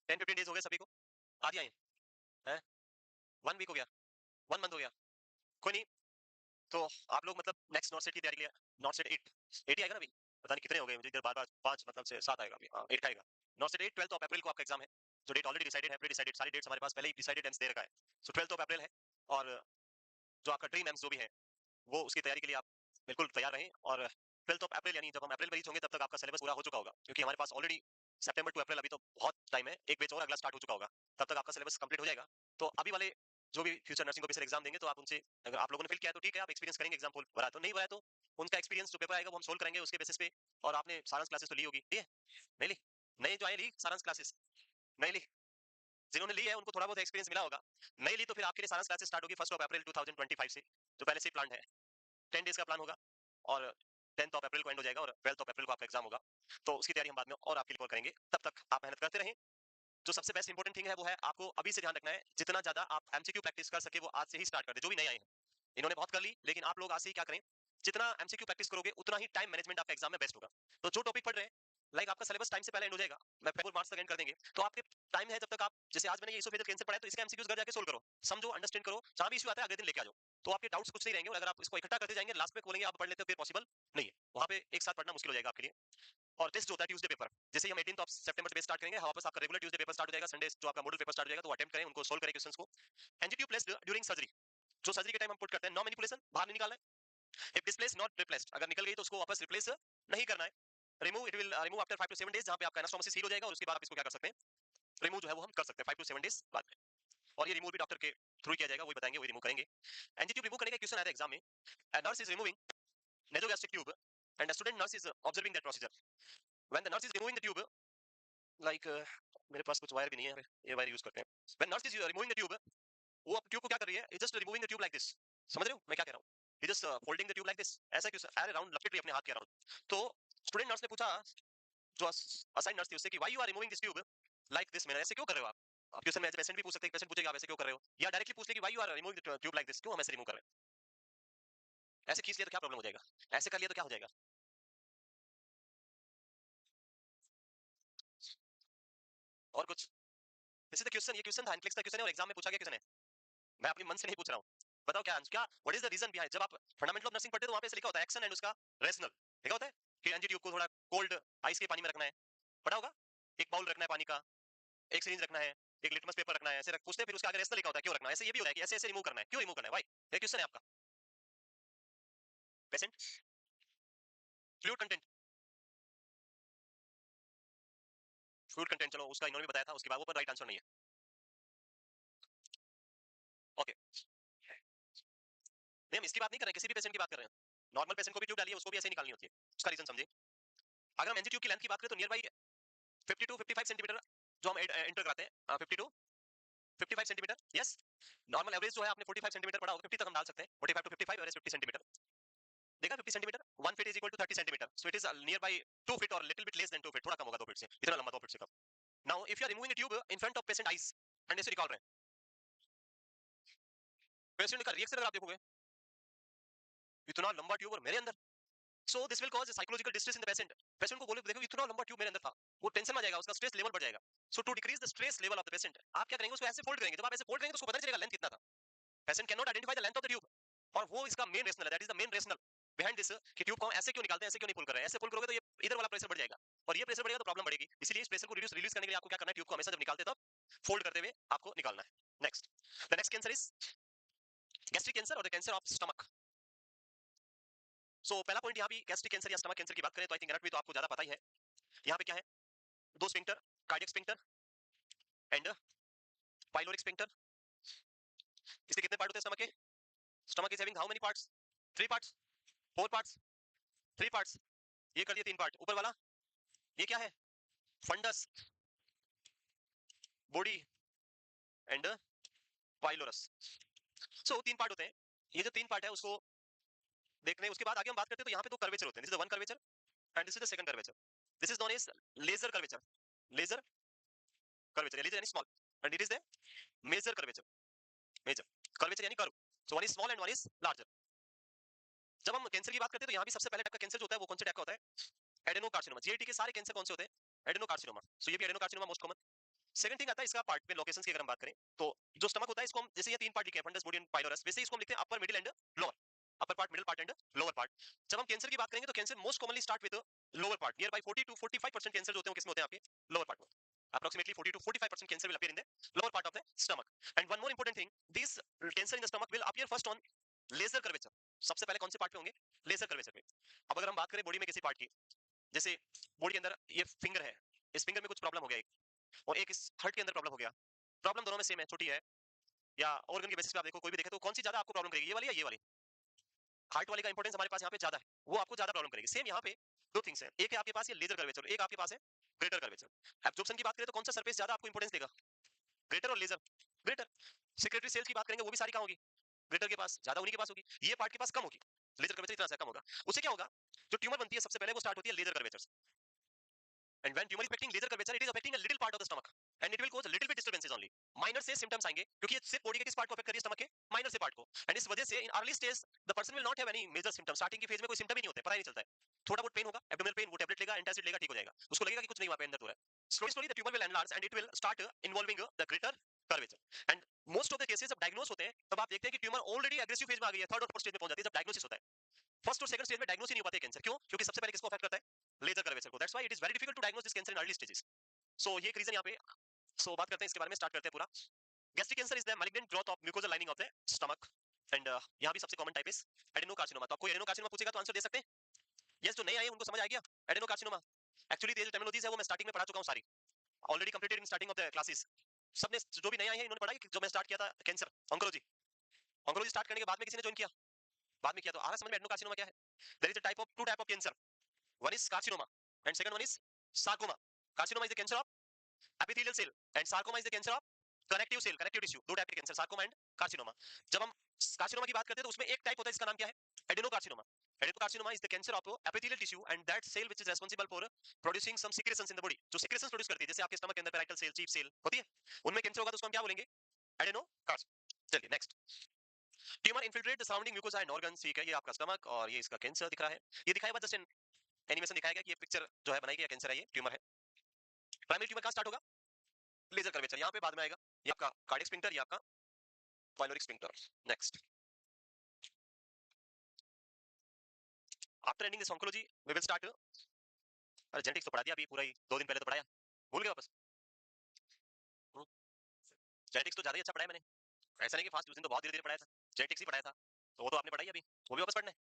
10-15 डेज हो गए सभी को, आज ही आए हैं, 1 वीक हो गया, 1 मंथ हो गया, कोई नहीं। तो आप लोग मतलब नेक्स्ट नॉट सेट की तैयारी के लिए, नॉट सेट 8 ही आएगा ना अभी, पता नहीं कितने हो गए मुझे इधर, बार बार 5 मतलब से 7 आएगा अभी, हाँ 8 आएगा। नॉट सेट 8 12 ऑफ अप्रैल को आपका एग्जाम है, जो डेट ऑलरेडी डिसाइडेड है, प्री डिसाइडेड, सारी डेट्स हमारे पास पहले ही डिसाइडेड एंड दे रखा है। सो 12 ऑफ अप्रैल है, और जो आपका ड्रीम एम्स जो भी है वो उसकी तैयारी के लिए आप बिल्कुल तैयार रहें। और 12 ऑफ अप्रैल यानी जब हम अप्रैल में रीच होंगे तब तक आपका सिलेबस पूरा हो चुका होगा, क्योंकि हमारे पास ऑलरेडी सितंबर टू अप्रैल अभी तो बहुत टाइम है, एक बैच और अगला स्टार्ट हो चुका होगा, तब तक आपका सिलेबस कंप्लीट हो जाएगा। तो अभी वाले जो भी फ्यूचर नर्सिंग ऑफिसर एग्जाम देंगे तो आप उनसे, अगर आप लोगों ने फिल किया है तो ठीक है, आप एक्सपीरियंस करेंगे, एग्जाम भरा तो नहीं भरा तो उनका एक्सपीरियंस जो पेपर आएगा वो हम सोल्व करेंगे उसके बेसिस पे। और आपने सारांश क्लासेस तो ली होगी, ठीक है? नहीं ली? नहीं जो आए ली सारांश क्लासेस, नहीं ली? जिन्होंने ली है उनको थोड़ा बहुत एक्सपीरियंस मिला होगा, नहीं ली तो फिर आपके लिए सारांश क्लासेस स्टार्ट होगी 1 अप्रैल 2025 से, जो पहले से ही प्लान है, 10 डेज का प्लान होगा, और 10 अप्रैल को एंड हो जाएगा और 12 अप्रैल को आपका एग्जाम होगा। तो उसकी तैयारी हम बाद में और आपके लिए करेंगे, तब तक आप मेहनत करते रहें। जो सबसे बेस्ट इंपॉर्टेंट थिंग है वो है आपको अभी से ध्यान रखना है, जितना ज्यादा आप एमसीक्यू प्रैक्टिस कर सके वो आज से ही स्टार्ट कर दे, जो भी नए आए हैं इन्होंने बहुत कर ली, लेकिन आप लोग आज से ही क्या करें, जितना एमसीक्यू प्रैक्टिस करोगे उतना ही टाइम मैनेजमेंट आपका एग्जाम में बेस्ट होगा। तो जो टॉपिक पढ़ रहे हैं, लाइक आपका सिलेबस टाइम से पहले एंड हो जाएगा, मैं फेब्रुआरी मार्च तक एंड कर देंगे, तो आपके टाइम है जब तक आप, जैसे आज मैंने ये इसोफेजियल कैंसर पढ़ा है तो इसका एमसीक्यूज घर जाके सोल्व करो, समझो, अंडरस्टैंड करो, जहां भी इशू आता है अगले दिन लेके आ जाओ, तो आपके डाउट्स कुछ नहीं रहेंगे। और अगर आप इसको इकट्ठा करते जाएंगे लास्ट में बोलेंगे आप पढ़ लेते हो फिर पॉसिबल नहीं है, वहां पे एक साथ पढ़ना मुश्किल हो जाएगा आपके लिए। और टेस्ट जो होता है ट्यूसडे पेपर, जैसे ही हम 18 सितंबर से बेस स्टार्ट करेंगे, वापस आपका रेगुलर ट्यूसडे पेपर स्टार्ट हो जाएगा, संडे जो आपका मॉडल पेपर स्टार्ट हो जाएगा, तो अटेम्प्ट करें, उनको सोल्व करें क्वेश्चंस को। एनजीटीयू प्लेस्ड ड्यूरिंग सर्जरी, जो सर्जरी के टाइम हम पुट करते हैं, नो मैनिपुलेशन, बाहर नहीं निकालना है। इफ डिस्प्लेस नॉट रिप्लेस्ड, अगर निकल गई तो उसको वापस रिप्लेस नहीं करना है। Remove, it will remove after 5 to 7 days, जहां पे आपका एनास्टोमोसिस हील हो जाएगा और उसके बाद आप इसको क्या कर सकते हैं, रिमूव जो है वो हम कर सकते हैं 5 to 7 डेज बाद में। और ये रिमूव भी डॉक्टर के थ्रू किया जाएगा, वही बताएंगे, वही रिमूव करेंगे। एनजीटीयू रिमूव करने का क्वेश्चन आया था एग्जाम में, a nurse is removing nasogastric tube and a student nurse is observing that procedure. When the nurse is removing the tube, like मेरे पास कुछ वायर भी नहीं है, ये वायर यूज करते हैं। When nurse is removing the tube, वो अब ट्यूब को क्या कर रही है, just removing the tube like this, समझ रहे हो मैं क्या कह रहा हूँ, he just folding the tube like this, ऐसा क्यों सर, अरे राउंड लपेट रही है अपने हाथ के अराउंड। तो स्टूडेंट नर्स ने पूछा, जो असाइन नर्स थी उससे, कि why you are removing this tube like this, मैंने ऐसे क्यों कर रहे हो आप क्वेश्चन में एज पेशेंट भी पूछ सकते हैं, पेशेंट पूछेगा आप ऐसे क्यों कर रहे हो, या डायरेक्टली पूछ ले कि why you are removing the tube like this, क्यों हम ऐसे रिमूव कर रहे हैं, ऐसे खींच लिया तो क्या प्रॉब्लम हो जाएगा, ऐसे कर लिया तो क्या हो जाएगा। और कुछ, दिस इज द क्वेश्चन, ये क्वेश्चन था, एनक्लेक्स का क्वेश्चन है और एग्जाम में पूछा गया क्वेश्चन है, मैं अपने मन से नहीं पूछ रहा हूँ। बताओ क्या क्या, what is the reason behind, जब आप फंडामेंटल ऑफ नर्सिंग पढ़ते हो तो वहां पे ऐसे लिखा होता है एक्शन एंड उसका रेशनल, लिखा होता है कि एनजी ट्यूब को थोड़ा कोल्ड आइस के पानी में रखना है, पढ़ा होगा, एक बाउल रखना है पानी का, एक सिरिंज रखना है, एक लिटमस पेपर रखना है, ऐसे रख पूछते हैं, फिर उसका आगे रेशनल लिखा होता है क्यों रखना है, ऐसे ये भी होता है कि ऐसे ऐसे रिमूव करना है, क्यों रिमूव करना है, व्हाई, ये क्वेश्चन है आपका। Patient fluid content, fluid content चलो उसका इन्होंने भी बताया था, उसके बाद वो पर राइट आंसर नहीं है। ओके, नहीं हम इसकी बात नहीं कर रहे, किसी भी पेशेंट की बात कर रहे हैं, नॉर्मल पेशेंट को भी ट्यूब डालिए, उसको भी ऐसे ही निकालनी होती है, उसका रीजन समझिए। अगर हम एनजी ट्यूब की लेंथ की बात करें तो नियर बाई 50 to 55 सेंटीमीटर जो हम एंटर कराते हैं, 50 to 55 centimetre, yes. Normal average जो है आपने 45 सेंटीमीटर पढ़ा होगा, 50 तक हम डाल सकते हैं, 45 to 55 एवरेज 50 सेंटीमीटर, देखा 50 centimetre, 1 feet is equal to 30 centimetre, so it is near by 2 feet और little bit less than 2 feet, थोड़ा कम होगा 2 फीट से, इतना लंबा 2 फीट से कम। Now if you are removing the tube in front of patient eyes and ऐसे निकाल रहे हैं, पेशेंट का रिएक्शन अगर आप देखोगे, इतना लंबा ट्यूब और मेरे अंदर, so this will cause psychological distress in the patient, patient को बोले देखो इतना लंबा ट्यूब मेरे अंदर था, वो टेंशन में आ जाएगा, उसका स्ट्रेस लेवल बढ़ जाएगा। So to decrease the stress level of the patient, आप क्या करेंगे, उसको ऐसे फोल्ड करेंगे, जब आप ऐसे फोल्ड करेंगे तो उसको पता नहीं चलेगा लेंथ कितना था, patient can not identify the length of the tube, और वो इसका मेन रेशनल है, that is the main rational behind this, कि ट्यूब को हम ऐसे क्यों निकालते हैं, ऐसे क्यों नहीं पुल कर रहे हैं, ऐसे पुल करोगे तो ये इधर वाला प्रेशर बढ़ जाएगा, और ये प्रेशर बढ़ेगा तो प्रॉब्लम बढ़ेगी, इसीलिए इस प्रेशर को रिड्यूस रिलीज करने के लिए आपको क्या करना है, ट्यूब को हमेशा जब निकालते हैं तब फोल्ड करते हुए आपको निकालना है। Next, the next cancer is gastric cancer और द कैंसर ऑफ स्टमक। सो पहला पॉइंट यहाँ भी गैस्ट्रिक कैंसर या स्टमक कैंसर की बात करें तो आई थिंक एनाटॉमी तो आपको ज्यादा पता ही है। यहाँ पे क्या है, दो sphincter, cardiac sphincter and pyloric sphincter. इसके कितने पार्ट होते हैं स्टमक के, stomach is having how many parts, 3 parts, 4 parts, 3 parts, ये कर दिए 3 पार्ट, ऊपर वाला ये क्या है, fundus, body and pylorus. So 3 part होते हैं, ये जो 3 पार्ट है उसको देखने, उसके बाद आगे हम बात करते हैं तो यहाँ पे दो कर्वेचर होते हैं, this is the one curvature and this is the second curvature, this is known as lesser curvature, lesser curvature, lesser यानी small, and it is the major curvature, major curvature यानी curve, so one is small and one is larger. जब हम cancer की बात करते हैं तो यहाँ भी सबसे पहले टाइप का कैंसर जो होता है वो कौन से टाइप का होता है, एडेनोकार्सिनोमा, जीआईटी के सारे कैंसर कौन से होते हैं, एडेनोकार्सिनोमा, सो ये भी adenocarcinoma most common. Second thing आता है इसका पार्ट में लोकेशंस की अगर हम बात करें तो, जो स्टमक होता है इसको हम जैसे ये 3 पार्ट लिखे हैं, फंडस, बॉडी एंड पाइलोरस, वैसे इसको हम लिखते हैं upper, middle and lower, upper part, middle part and lower part. जब हम कैंसर की बात करेंगे तो cancer most commonly start with lower part, near by 40 to 45% cancer जो होते हैं किसमें होते हैं, आपके लोअर पार्ट में, approximately 40 to 45% cancer will appear in the lower part of the stomach. And one more important thing, this cancer in the stomach will appear first on laser curvature, सबसे पहले कौन से पार्ट पे होंगे, laser curvature पे। अब अगर हम बात करें बॉडी में किसी पार्ट की, जैसे बॉडी के अंदर ये फिंगर है, इस फिंगर में कुछ प्रॉब्लम हो गया एक, और एक इस हर्ट के अंदर प्रॉब्लम हो गया, प्रॉब्लम दोनों में सेम है, छोटी है, या ऑर्गन के बेसिस पे आप देखो कोई भी देखे तो कौन सी ज्यादा आपको प्रॉब्लम करेगी, ये वाली या ये वाली, हार्ट वाले का इंपॉर्टेंस हमारे पास यहाँ पे ज्यादा है, वो आपको ज्यादा प्रॉब्लम करेगी। सेम यहाँ पे दो थिंग्स है, एक है आपके पास ये लेजर कर्वेचर, एक आपके पास है ग्रेटर कर्वेचर। एब्जॉर्प्शन की बात करें तो कौन सा सरफेस ज्यादा आपको इंपॉर्टेंस देगा, ग्रेटर और लेजर, ग्रेटर। सेक्रेटरी सेल्स की बात करेंगे वो भी सारी कहाँ होगी, ग्रेटर के पास ज्यादा, उन्हीं के पास होगी, ये पार्ट के पास कम होगी, लेजर कर्वेचर इतना सा कम होगा। उससे क्या होगा, जो ट्यूमर बनती है सबसे पहले वो स्टार्ट होती है lesser curvature, and when tumor is affecting laser curvature it is affecting a little part of the stomach and it will cause a little bit disturbances only, minor से symptoms आएंगे क्योंकि ये सिर्फ बॉडी के किस part को affect कर रही है, स्टमक के माइनर से पार्ट को, एंड इस वजह से in early stage the person will not have any major symptoms, starting की फेज में कोई सिम्टम ही नहीं होते, पता ही नहीं चलता है, थोड़ा बहुत पेन होगा, एब्डोमिनल पेन, वो टेबलेट लेगा, एंटासिड लेगा, ठीक हो जाएगा, उसको लगेगा कि कुछ नहीं हुआ, पेन दर्द हो रहा है। Slowly slowly the tumour will enlarge and it will start involving the greater curvature, and most of the cases जब डायग्नोस होते हैं तब आप देखते हैं कि ट्यूमर ऑलरेडी एग्रेसिव फेज में आ गई है, थर्ड और फोर्थ स्टेज में पहुंच जाती है जब डायग्नोसिस होता है। फर्स्ट और सेकंड स्टेज में डायग्नोस ही नहीं हो पाते कैंसर, क्यों, क्योंकि सबसे पहले किसको अफेक्ट करता है, लेजर कर्वेचर को. That's why it is very difficult to diagnose this cancer in early stages. So ये एक रीजन यहाँ पे. सो बात करते हैं इसके बारे में, स्टार्ट करते हैं पूरा. Gastric cancer is the malignant growth of mucosal lining of the stomach. And यहाँ भी सबसे कॉमन टाइप इज एडेनोकार्सिनोमा. तो आपको एडेनोकार्सिनोमा पूछेगा तो आंसर दे सकते हैं. यस, जो नए आए उनको समझ आ गया एडेनोकार्सिनोमा. एक्चुअली ये जो टर्मिनोलॉजीज है वो मैं स्टार्टिंग में पढ़ा चुका हूँ सारी, already completed in starting of the classes. सबने जो भी नए आए हैं इन्होंने पढ़ा कि जो मैं स्टार्ट किया था कैंसर ऑन्कोलॉजी. ऑन्कोलॉजी स्टार्ट करने के बाद में किसी ने ज्वाइन किया, बाद में किया, तो आ रहा समझ में एडेनोकार्सिनोमा क्या है. There is a type of two type of cancer. One is carcinoma and second one is sarcoma. Carcinoma is the cancer of epithelial cell and sarcoma is the cancer of connective cell, connective tissue. दो type के cancer, sarcoma and carcinoma. जब हम carcinoma की बात करते हैं तो उसमें एक टाइप होता है जिसका नाम क्या है, adenocarcinoma. Adenocarcinoma is the cancer of epithelial tissue and that cell which is responsible for producing some secretions in the body. जो secretions produce करती है, जैसे आपके स्टमक के अंदर पेराइटल सेल, चीफ सेल होती है, उनमें कैंसर होगा तो उसको हम क्या बोलेंगे, एडेनोकार्सिनोमा. चलिए next. Tumour infiltrate the surrounding mucosa and organs. ठीक है, ये आपका स्टमक और ये इसका कैंसर दिख रहा है. ये दिखाया हुआ जस्ट एनिमेशन दिखाया गया कि ये पिक्चर जो है बनाई गई, कैंसर है, ये ट्यूमर है. प्राइमरी ट्यूमर कहां स्टार्ट होगा, लेजर कर्वेचर, यहाँ पे बाद में आएगा. ये आपका कार्डियक स्फिंक्टर, ये आपका pyloric sphincter. Next. After ending this oncology we will start. अरे जेनेटिक्स तो पढ़ा दिया अभी पूरा ही 2 दिन पहले तो पढ़ाया, भूल गए वापस. जेनेटिक्स तो ज्यादा ही अच्छा पढ़ाया मैंने, ऐसा नहीं कि फास्ट, उस दिन तो बहुत धीरे धीरे पढ़ाया था. जेनेटिक्स ही पढ़ाया था तो वो तो आपने पढ़ाई अभी, वो भी वापस पढ़ना है.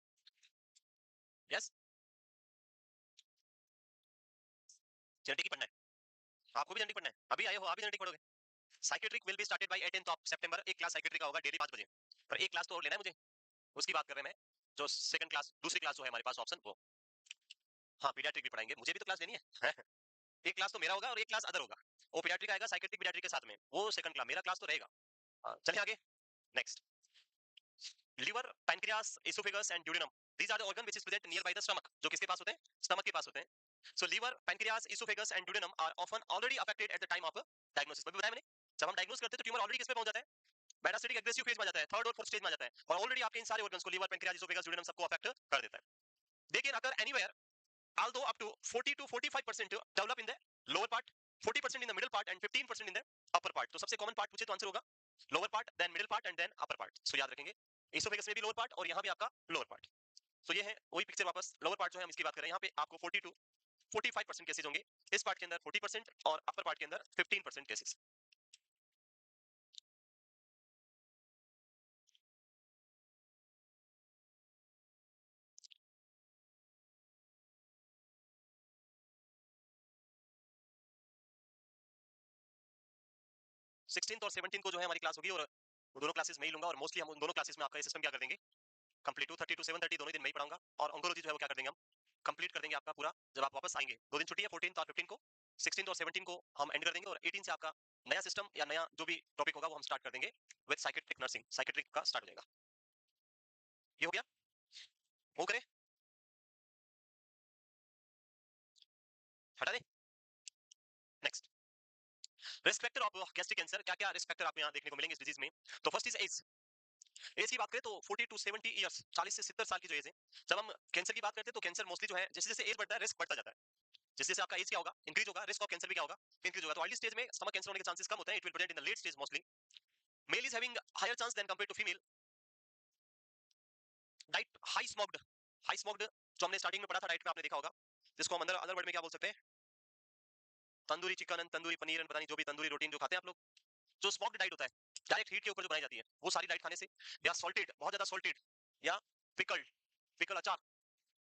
यस, जेनेटिक ही पढ़ना है, आपको भी जेनेटिक पढ़ना है. अभी आए हो, आप भी जेनेटिक पढ़ोगे. Psychiatric will be started by 18th of सितंबर. एक क्लास साइकेट्रिक का होगा डेली 5 बजे, पर एक क्लास तो और लेना है मुझे, उसकी बात कर रहे हैं मैं. जो सेकंड क्लास, दूसरी क्लास जो है हमारे पास ऑप्शन वो. हाँ, पीडियाट्रिक भी पढ़ाएंगे, मुझे भी तो क्लास लेनी है. एक क्लास तो मेरा होगा और एक क्लास अदर होगा. वो पीडियाट्रिक आएगा साइकेट्रिक पीडियाट्रिक के साथ में, वो सेकंड क्लास, मेरा क्लास तो रहेगा. चलिए आगे. Next. Liver, pancreas, oesophagus and duodenum. These are the organ which is present nearby the stomach. जो किसके पास होते हैं, स्टमक के पास होते हैं. So liver, pancreas, esophagus and duodenum are often already affected at the time of diagnosis. अभी बताया मैंने, जब हम डायग्नोस करते हैं तो ट्यूमर ऑलरेडी किस पे पहुंच जाता है, मेटास्टेटिक एग्रेसिव फेज में आ जाता है, थर्ड और फोर्थ स्टेज में आ जाता है, और ऑलरेडी आपके इन सारे ऑर्गन्स को, लिवर, पैनक्रियास, एसोफेगस, ड्यूडेनम सबको अफेक्ट कर देता है. They can occur anywhere, although up to 40 to 45% develop in the lower part, 40% in the middle part and 15% in the upper part. तो सबसे कॉमन पार्ट पूछे तो आंसर होगा lower part, then middle part and then upper part. So याद रखेंगे, oesophagus में भी lower part और यहाँ भी आपका लोअर पार्ट. सो ये है वही पिक्चर वापस. लोअर पार्ट जो है हम इसकी बात कर रहे हैं, यहाँ पे आपको 40 टू 45% केसेस होंगे, इस पार्ट के अंदर 40% और अपर पार्ट के अंदर 15% केसेस. 16th और 17th को जो है हमारी क्लास होगी, और वो दोनों क्लासेस मैं ही लूंगा, और मोस्टली हम उन दोनों क्लासेस में आपका सिस्टम क्या कर देंगे, कंप्लीट 2:30 टू 7:30 दोनों दिन मैं ही पढ़ाऊंगा. और ऑन्कोलॉजी जो है वो क्या कर देंगे, हम कंप्लीट कर देंगे आपका पूरा जब आप वापस आएंगे. 2 दिन छुट्टी है, 14th और 15 को. 16th और 17 को हम एंड कर देंगे, और 18 से आपका नया सिस्टम या नया जो भी टॉपिक होगा वो हम स्टार्ट कर देंगे विद साइकेट्रिक नर्सिंग. साइकेट्रिक का स्टार्ट हो जाएगा. ये हो गया, वो करें, हटा दे. Next. Risk factor of gastric cancer. क्या क्या रिस्क फैक्टर आपको यहाँ देखने को मिलेंगे इस डिजीज में. तो फर्स्ट इज एज. एज की बात करें तो 40 टू 70 इयर्स, 40 से 70 साल की जो एज है. जब हम कैंसर की बात करते हैं तो कैंसर मोस्टली जो है जैसे जैसे एज बढ़ता है रिस्क बढ़ता जाता है. जैसे जैसे आपका एज क्या होगा, इंक्रीज होगा, रिस्क ऑफ कैंसर भी क्या होगा, इंक्रीज होगा. तो अर्ली स्टेज में स्टमक कैंसर होने के चांसेस कम होते हैं. It will present in the late stage mostly. Male is having higher chance than compared to female. Diet high smoked. High smoked जो हमने स्टार्टिंग में पढ़ा था डाइट में, आपने देखा होगा, जिसको हम अंदर अदर वर्ड में क्या बोल सकते हैं, tandoori chicken and tandoori paneer and पता नहीं जो भी तंदूरी रोटी जो खाते हैं आप लोग, जो स्मोक्ड डाइट होता है, डायरेक्ट हीट के ऊपर जो बनाई जाती है, वो सारी डाइट खाने से, या सॉल्टेड, बहुत ज्यादा सॉल्टेड, या पिकल्ड, पिकल अचार.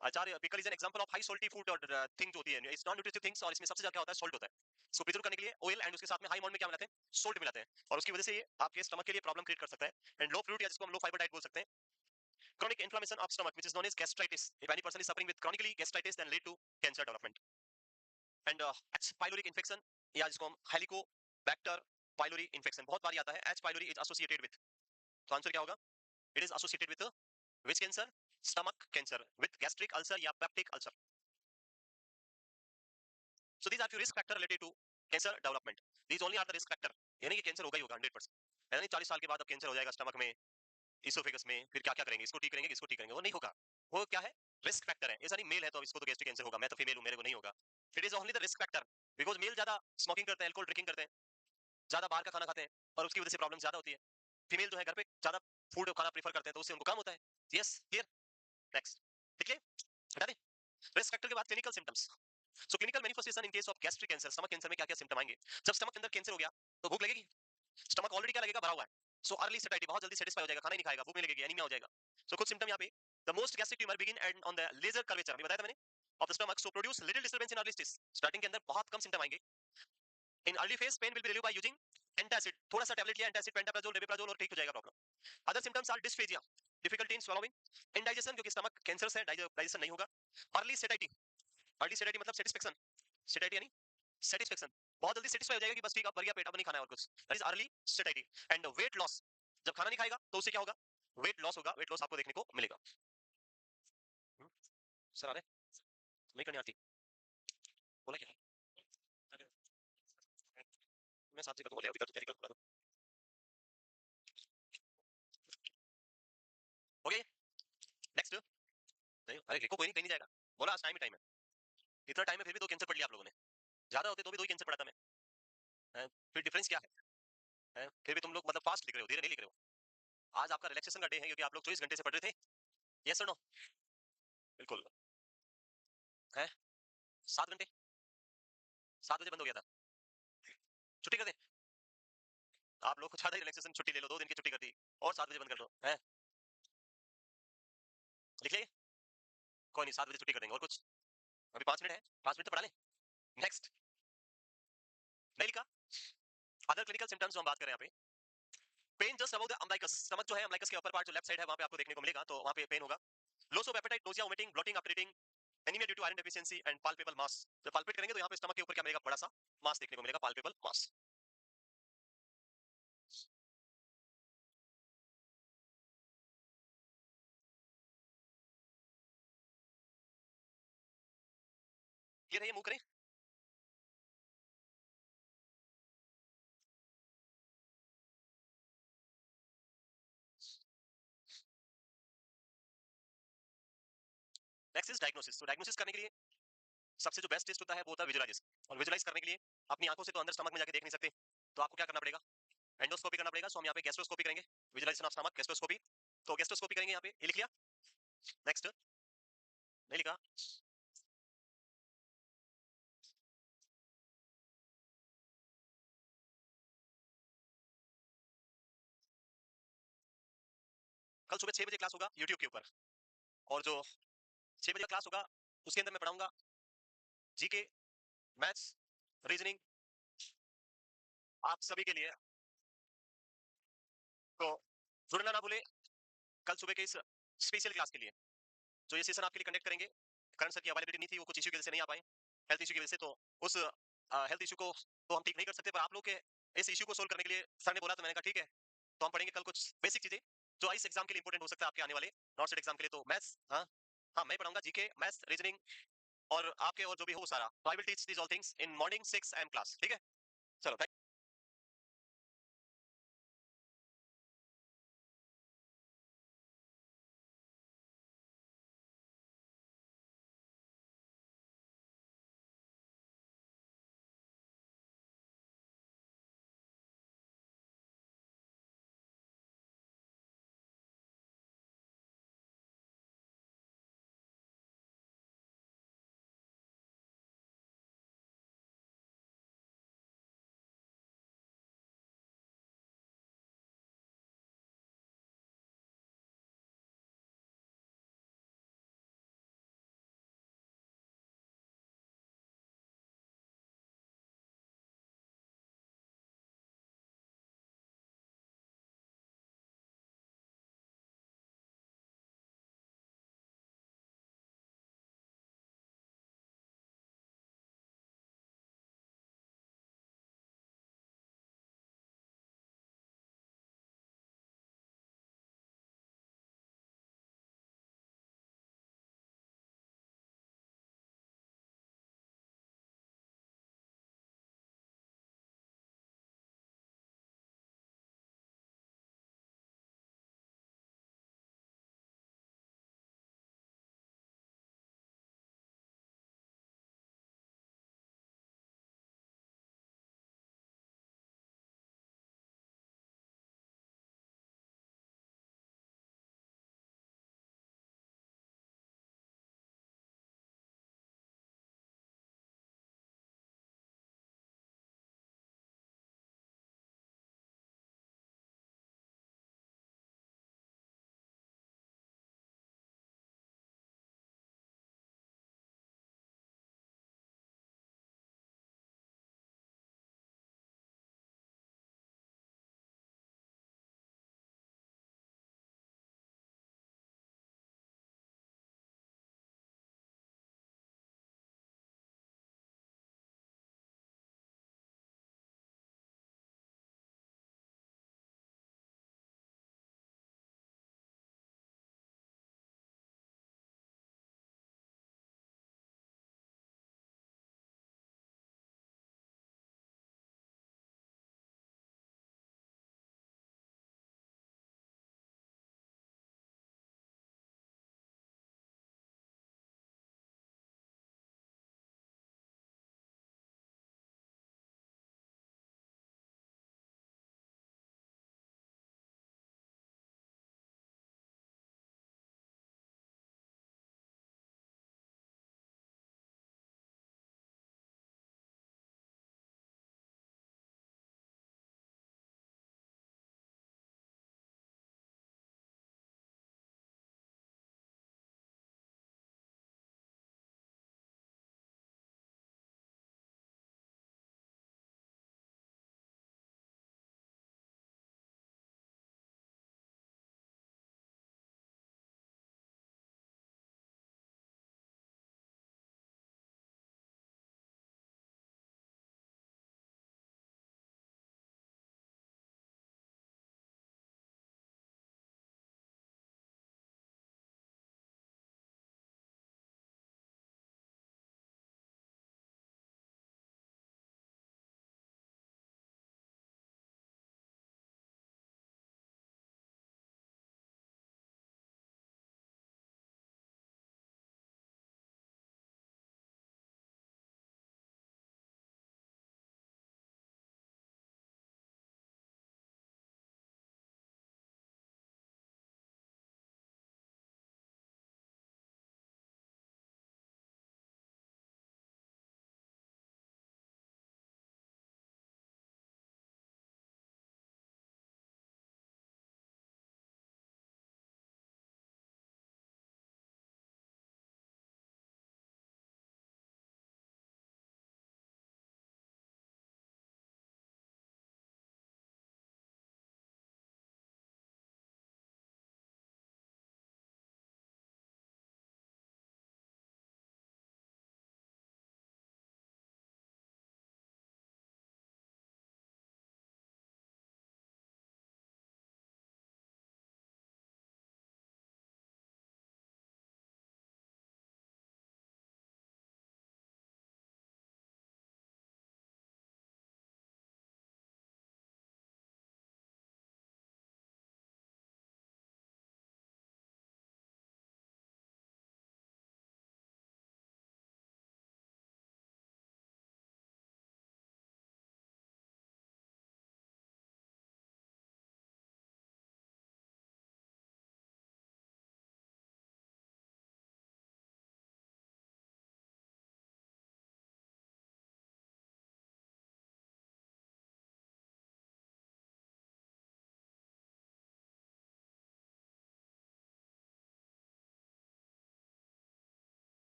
अचार, pickle is an example of high salty food और थिंग जो होती है, इट्स नॉन न्यूट्रिटिव थिंग्स, और इसमें सबसे ज्यादा क्या होता है, सॉल्ट होता है. इसको प्रिजर्व करने के लिए ऑयल एंड उसके साथ में हाई अमाउंट में क्या मिलाते हैं, सॉल्ट मिलाते हैं, और उसकी वजह से ये आपके स्टमक के लिए प्रॉब्लम क्रिएट कर सकता है. एंड लो फ्रूट, या जिसको हम लो फाइबर डाइट बोल सकते हैं. Chronic inflammation of stomach, which is known as gastritis. If any person is suffering with chronically gastritis, then lead to cancer development. And H pylori infection, या जिसको हम Helicobacter pylori infection, बहुत बार आता है. H pylori is associated with, तो answer क्या होगा, it is associated with which cancer, stomach cancer, with gastric ulcer या peptic ulcer. So these are few risk factor related to cancer development. These only are the risk factor. यानी कि cancer होगा ही होगा 100%. यानी 40 साल के बाद अब कैंसर हो जाएगा स्टमक में, इसोफेगस में, फिर क्या क्या करेंगे, इसको ठीक करेंगे, इसको ठीक करेंगे, वो नहीं होगा. वो क्या है, रिस्क फैक्टर है. ऐसा नहीं मेल है तो इसको तो गैस्ट्रिक कैंसर होगा, मैं तो फीमेल हूं मेरे को नहीं होगा. It is only the risk factor, because male ज्यादा स्मोकिंग करते हैं, अल्कोहल ड्रिंकिंग करते हैं, ज्यादा बाहर का खाना खाते हैं, और उसकी वजह से प्रॉब्लम ज्यादा होती है. फीमेल जो है घर पे ज्यादा फूड खाना प्रीफर करते हैं, तो उससे उनको कम होता है. Yes, here. नेक्स्ट. ठीक है, हटा दे. रिस्क फैक्टर के बाद clinical symptoms. So clinical manifestation in case of gastric cancer, stomach cancer में क्या क्या सिम्टम आएंगे? जब स्टमक के अंदर कैंसर हो गया तो भूख लगेगी, स्टमक ऑलरेडी क्या लगेगा, भरा हुआ है। सो अर्ली सैटिस्फाई, बहुत जल्दी सेटिस्फाई हो जाएगा, खाना ही नहीं खाएगा, भूख नहीं लगेगी, एनीमिया हो जाएगा। सो कुछ सिम्टम यहाँ पे, the most gastric tumor begin and on the lesser curvature, अभी बताया था मैंने, of the stomach, so produce little disturbance in early stage. Starting के अंदर बहुत कम सिम्टम आएंगे। In early phase pain will be relieve by using antacid, थोड़ा सा टैबलेट लिया, एंटासिड, पेंटाप्राजोल, लेवेप्राजोल, और ठीक हो जाएगा problem. Other symptoms are dysphagia, difficulty in swallowing, indigestion, क्योंकि स्टमक कैंसर है, डाइजेशन नहीं होगा। अर्ली सेटाइटी, अर्ली सेटाइटी मतलब सेटिस्फेक्शन, सेटाइटी यानी सेटिस्फेक्शन, बहुत जल्दी सेटिस्फाई हो जाएगा कि बस ठीक है, भर गया पेट, अब नहीं खाना है और कुछ, that is early सेटाइटी। And weight loss, जब खाना नहीं खाएगा तो उससे क्या होगा, वेट लॉस होगा, वेट लॉस आपको देखने को मिलेगा। सर आ रहे नहीं करनी आती, बोला क्या, मैं साथ से कर दूं, बोले अभी कर दूं, कर दूं, हो गया। नेक्स्ट, नहीं अरे लिखो, कोई नहीं, कहीं नहीं जाएगा, बोला आज टाइम ही टाइम है, इतना टाइम है फिर भी 2 कैंसर पढ़ लिया आप लोगों ने, ज्यादा होते तो भी 2 ही कैंसर पढ़ा था मैं, हैं? फिर डिफरेंस क्या है, हैं? फिर भी तुम लोग मतलब फास्ट लिख रहे हो, धीरे नहीं लिख रहे हो। आज आपका रिलैक्सेशन का डे है क्योंकि आप लोग 24 घंटे से पढ़ रहे थे, यस और नो, बिल्कुल है। 7 घंटे, 7 बजे बंद हो गया था, छुट्टी कर दे, आप लोग को ज्यादा रिलैक्सेशन, छुट्टी ले लो, 2 दिन की छुट्टी कर दी और 7 बजे बंद कर दो, है लिख लिया, कोई नहीं, 7 बजे छुट्टी कर देंगे, और कुछ, अभी 5 मिनट है, 5 मिनट तो पढ़ा लें। नेक्स्ट, नहीं लिखा, अदर क्लिनिकल सिम्टम्स हम बात कर रहे हैं यहाँ पे, pain just about the umbilicus, stomach जो है, अम्बिलिकस के अपर पार्ट जो लेफ्ट साइड है, वहां पे आपको देखने को मिलेगा, तो वहां पे पेन होगा। Loss of appetite, nausea, vomiting, bloating after eating, anaemia due to iron deficiency, and palpable mass, जब पाल्पेट करेंगे तो यहाँ पे स्टमक के ऊपर क्या मिलेगा, बड़ा सा मास देखने को मिलेगा, पाल्पेबल मास। क्लियर है, ये मूव करें। नेक्स्ट इज डायग्नोसिस, तो डायग्नोसिस करने के लिए सबसे जो बेस्ट टेस्ट होता है वो होता है विजुअलाइज, और विजुअलाइज करने के लिए अपनी आंखों से तो अंदर स्टमक में जाके देख नहीं सकते, तो आपको क्या करना पड़ेगा, एंडोस्कोपी करना पड़ेगा। सो हम यहाँ पे गैस्ट्रोस्कोपी करेंगे, विजुअलाइजेशन ऑफ स्टमक, गैस्ट्रोस्कोपी, तो गैस्ट्रोस्कोपी करेंगे यहाँ पे, ये लिख लिया। नेक्स्ट, नहीं लिखा, कल सुबह 6 बजे क्लास होगा यूट्यूब के ऊपर, और जो 6 बजे क्लास होगा उसके अंदर मैं पढ़ाऊंगा जीके, मैथ्स, रीजनिंग, आप सभी के लिए, तो जुड़ना ना भूले कल सुबह के इस स्पेशल क्लास के लिए, जो ये सेशन आपके लिए कंडक्ट करेंगे। करण सर की अवेलेबिलिटी नहीं थी, वो कुछ इशू की वजह से नहीं आ पाए, हेल्थ इशू की वजह से, तो उस हेल्थ इशू को तो हम ठीक नहीं कर सकते, पर आप लोग के इस इशू को सोल्व करने के लिए सर ने बोला, तो मैंने कहा ठीक है, तो हम पढ़ेंगे कल कुछ बेसिक चीजें जो इस एग्जाम के लिए इंपॉर्टेंट हो सकता है, आपके आने वाले नॉर्थ सेट एग्जाम के लिए। तो मैथ्स, हाँ हाँ, मैं पढ़ाऊंगा जीके, मैथ्स, रीजनिंग, और आपके और जो भी हो सारा, तो I will teach these all things in morning 6 AM class, ठीक है।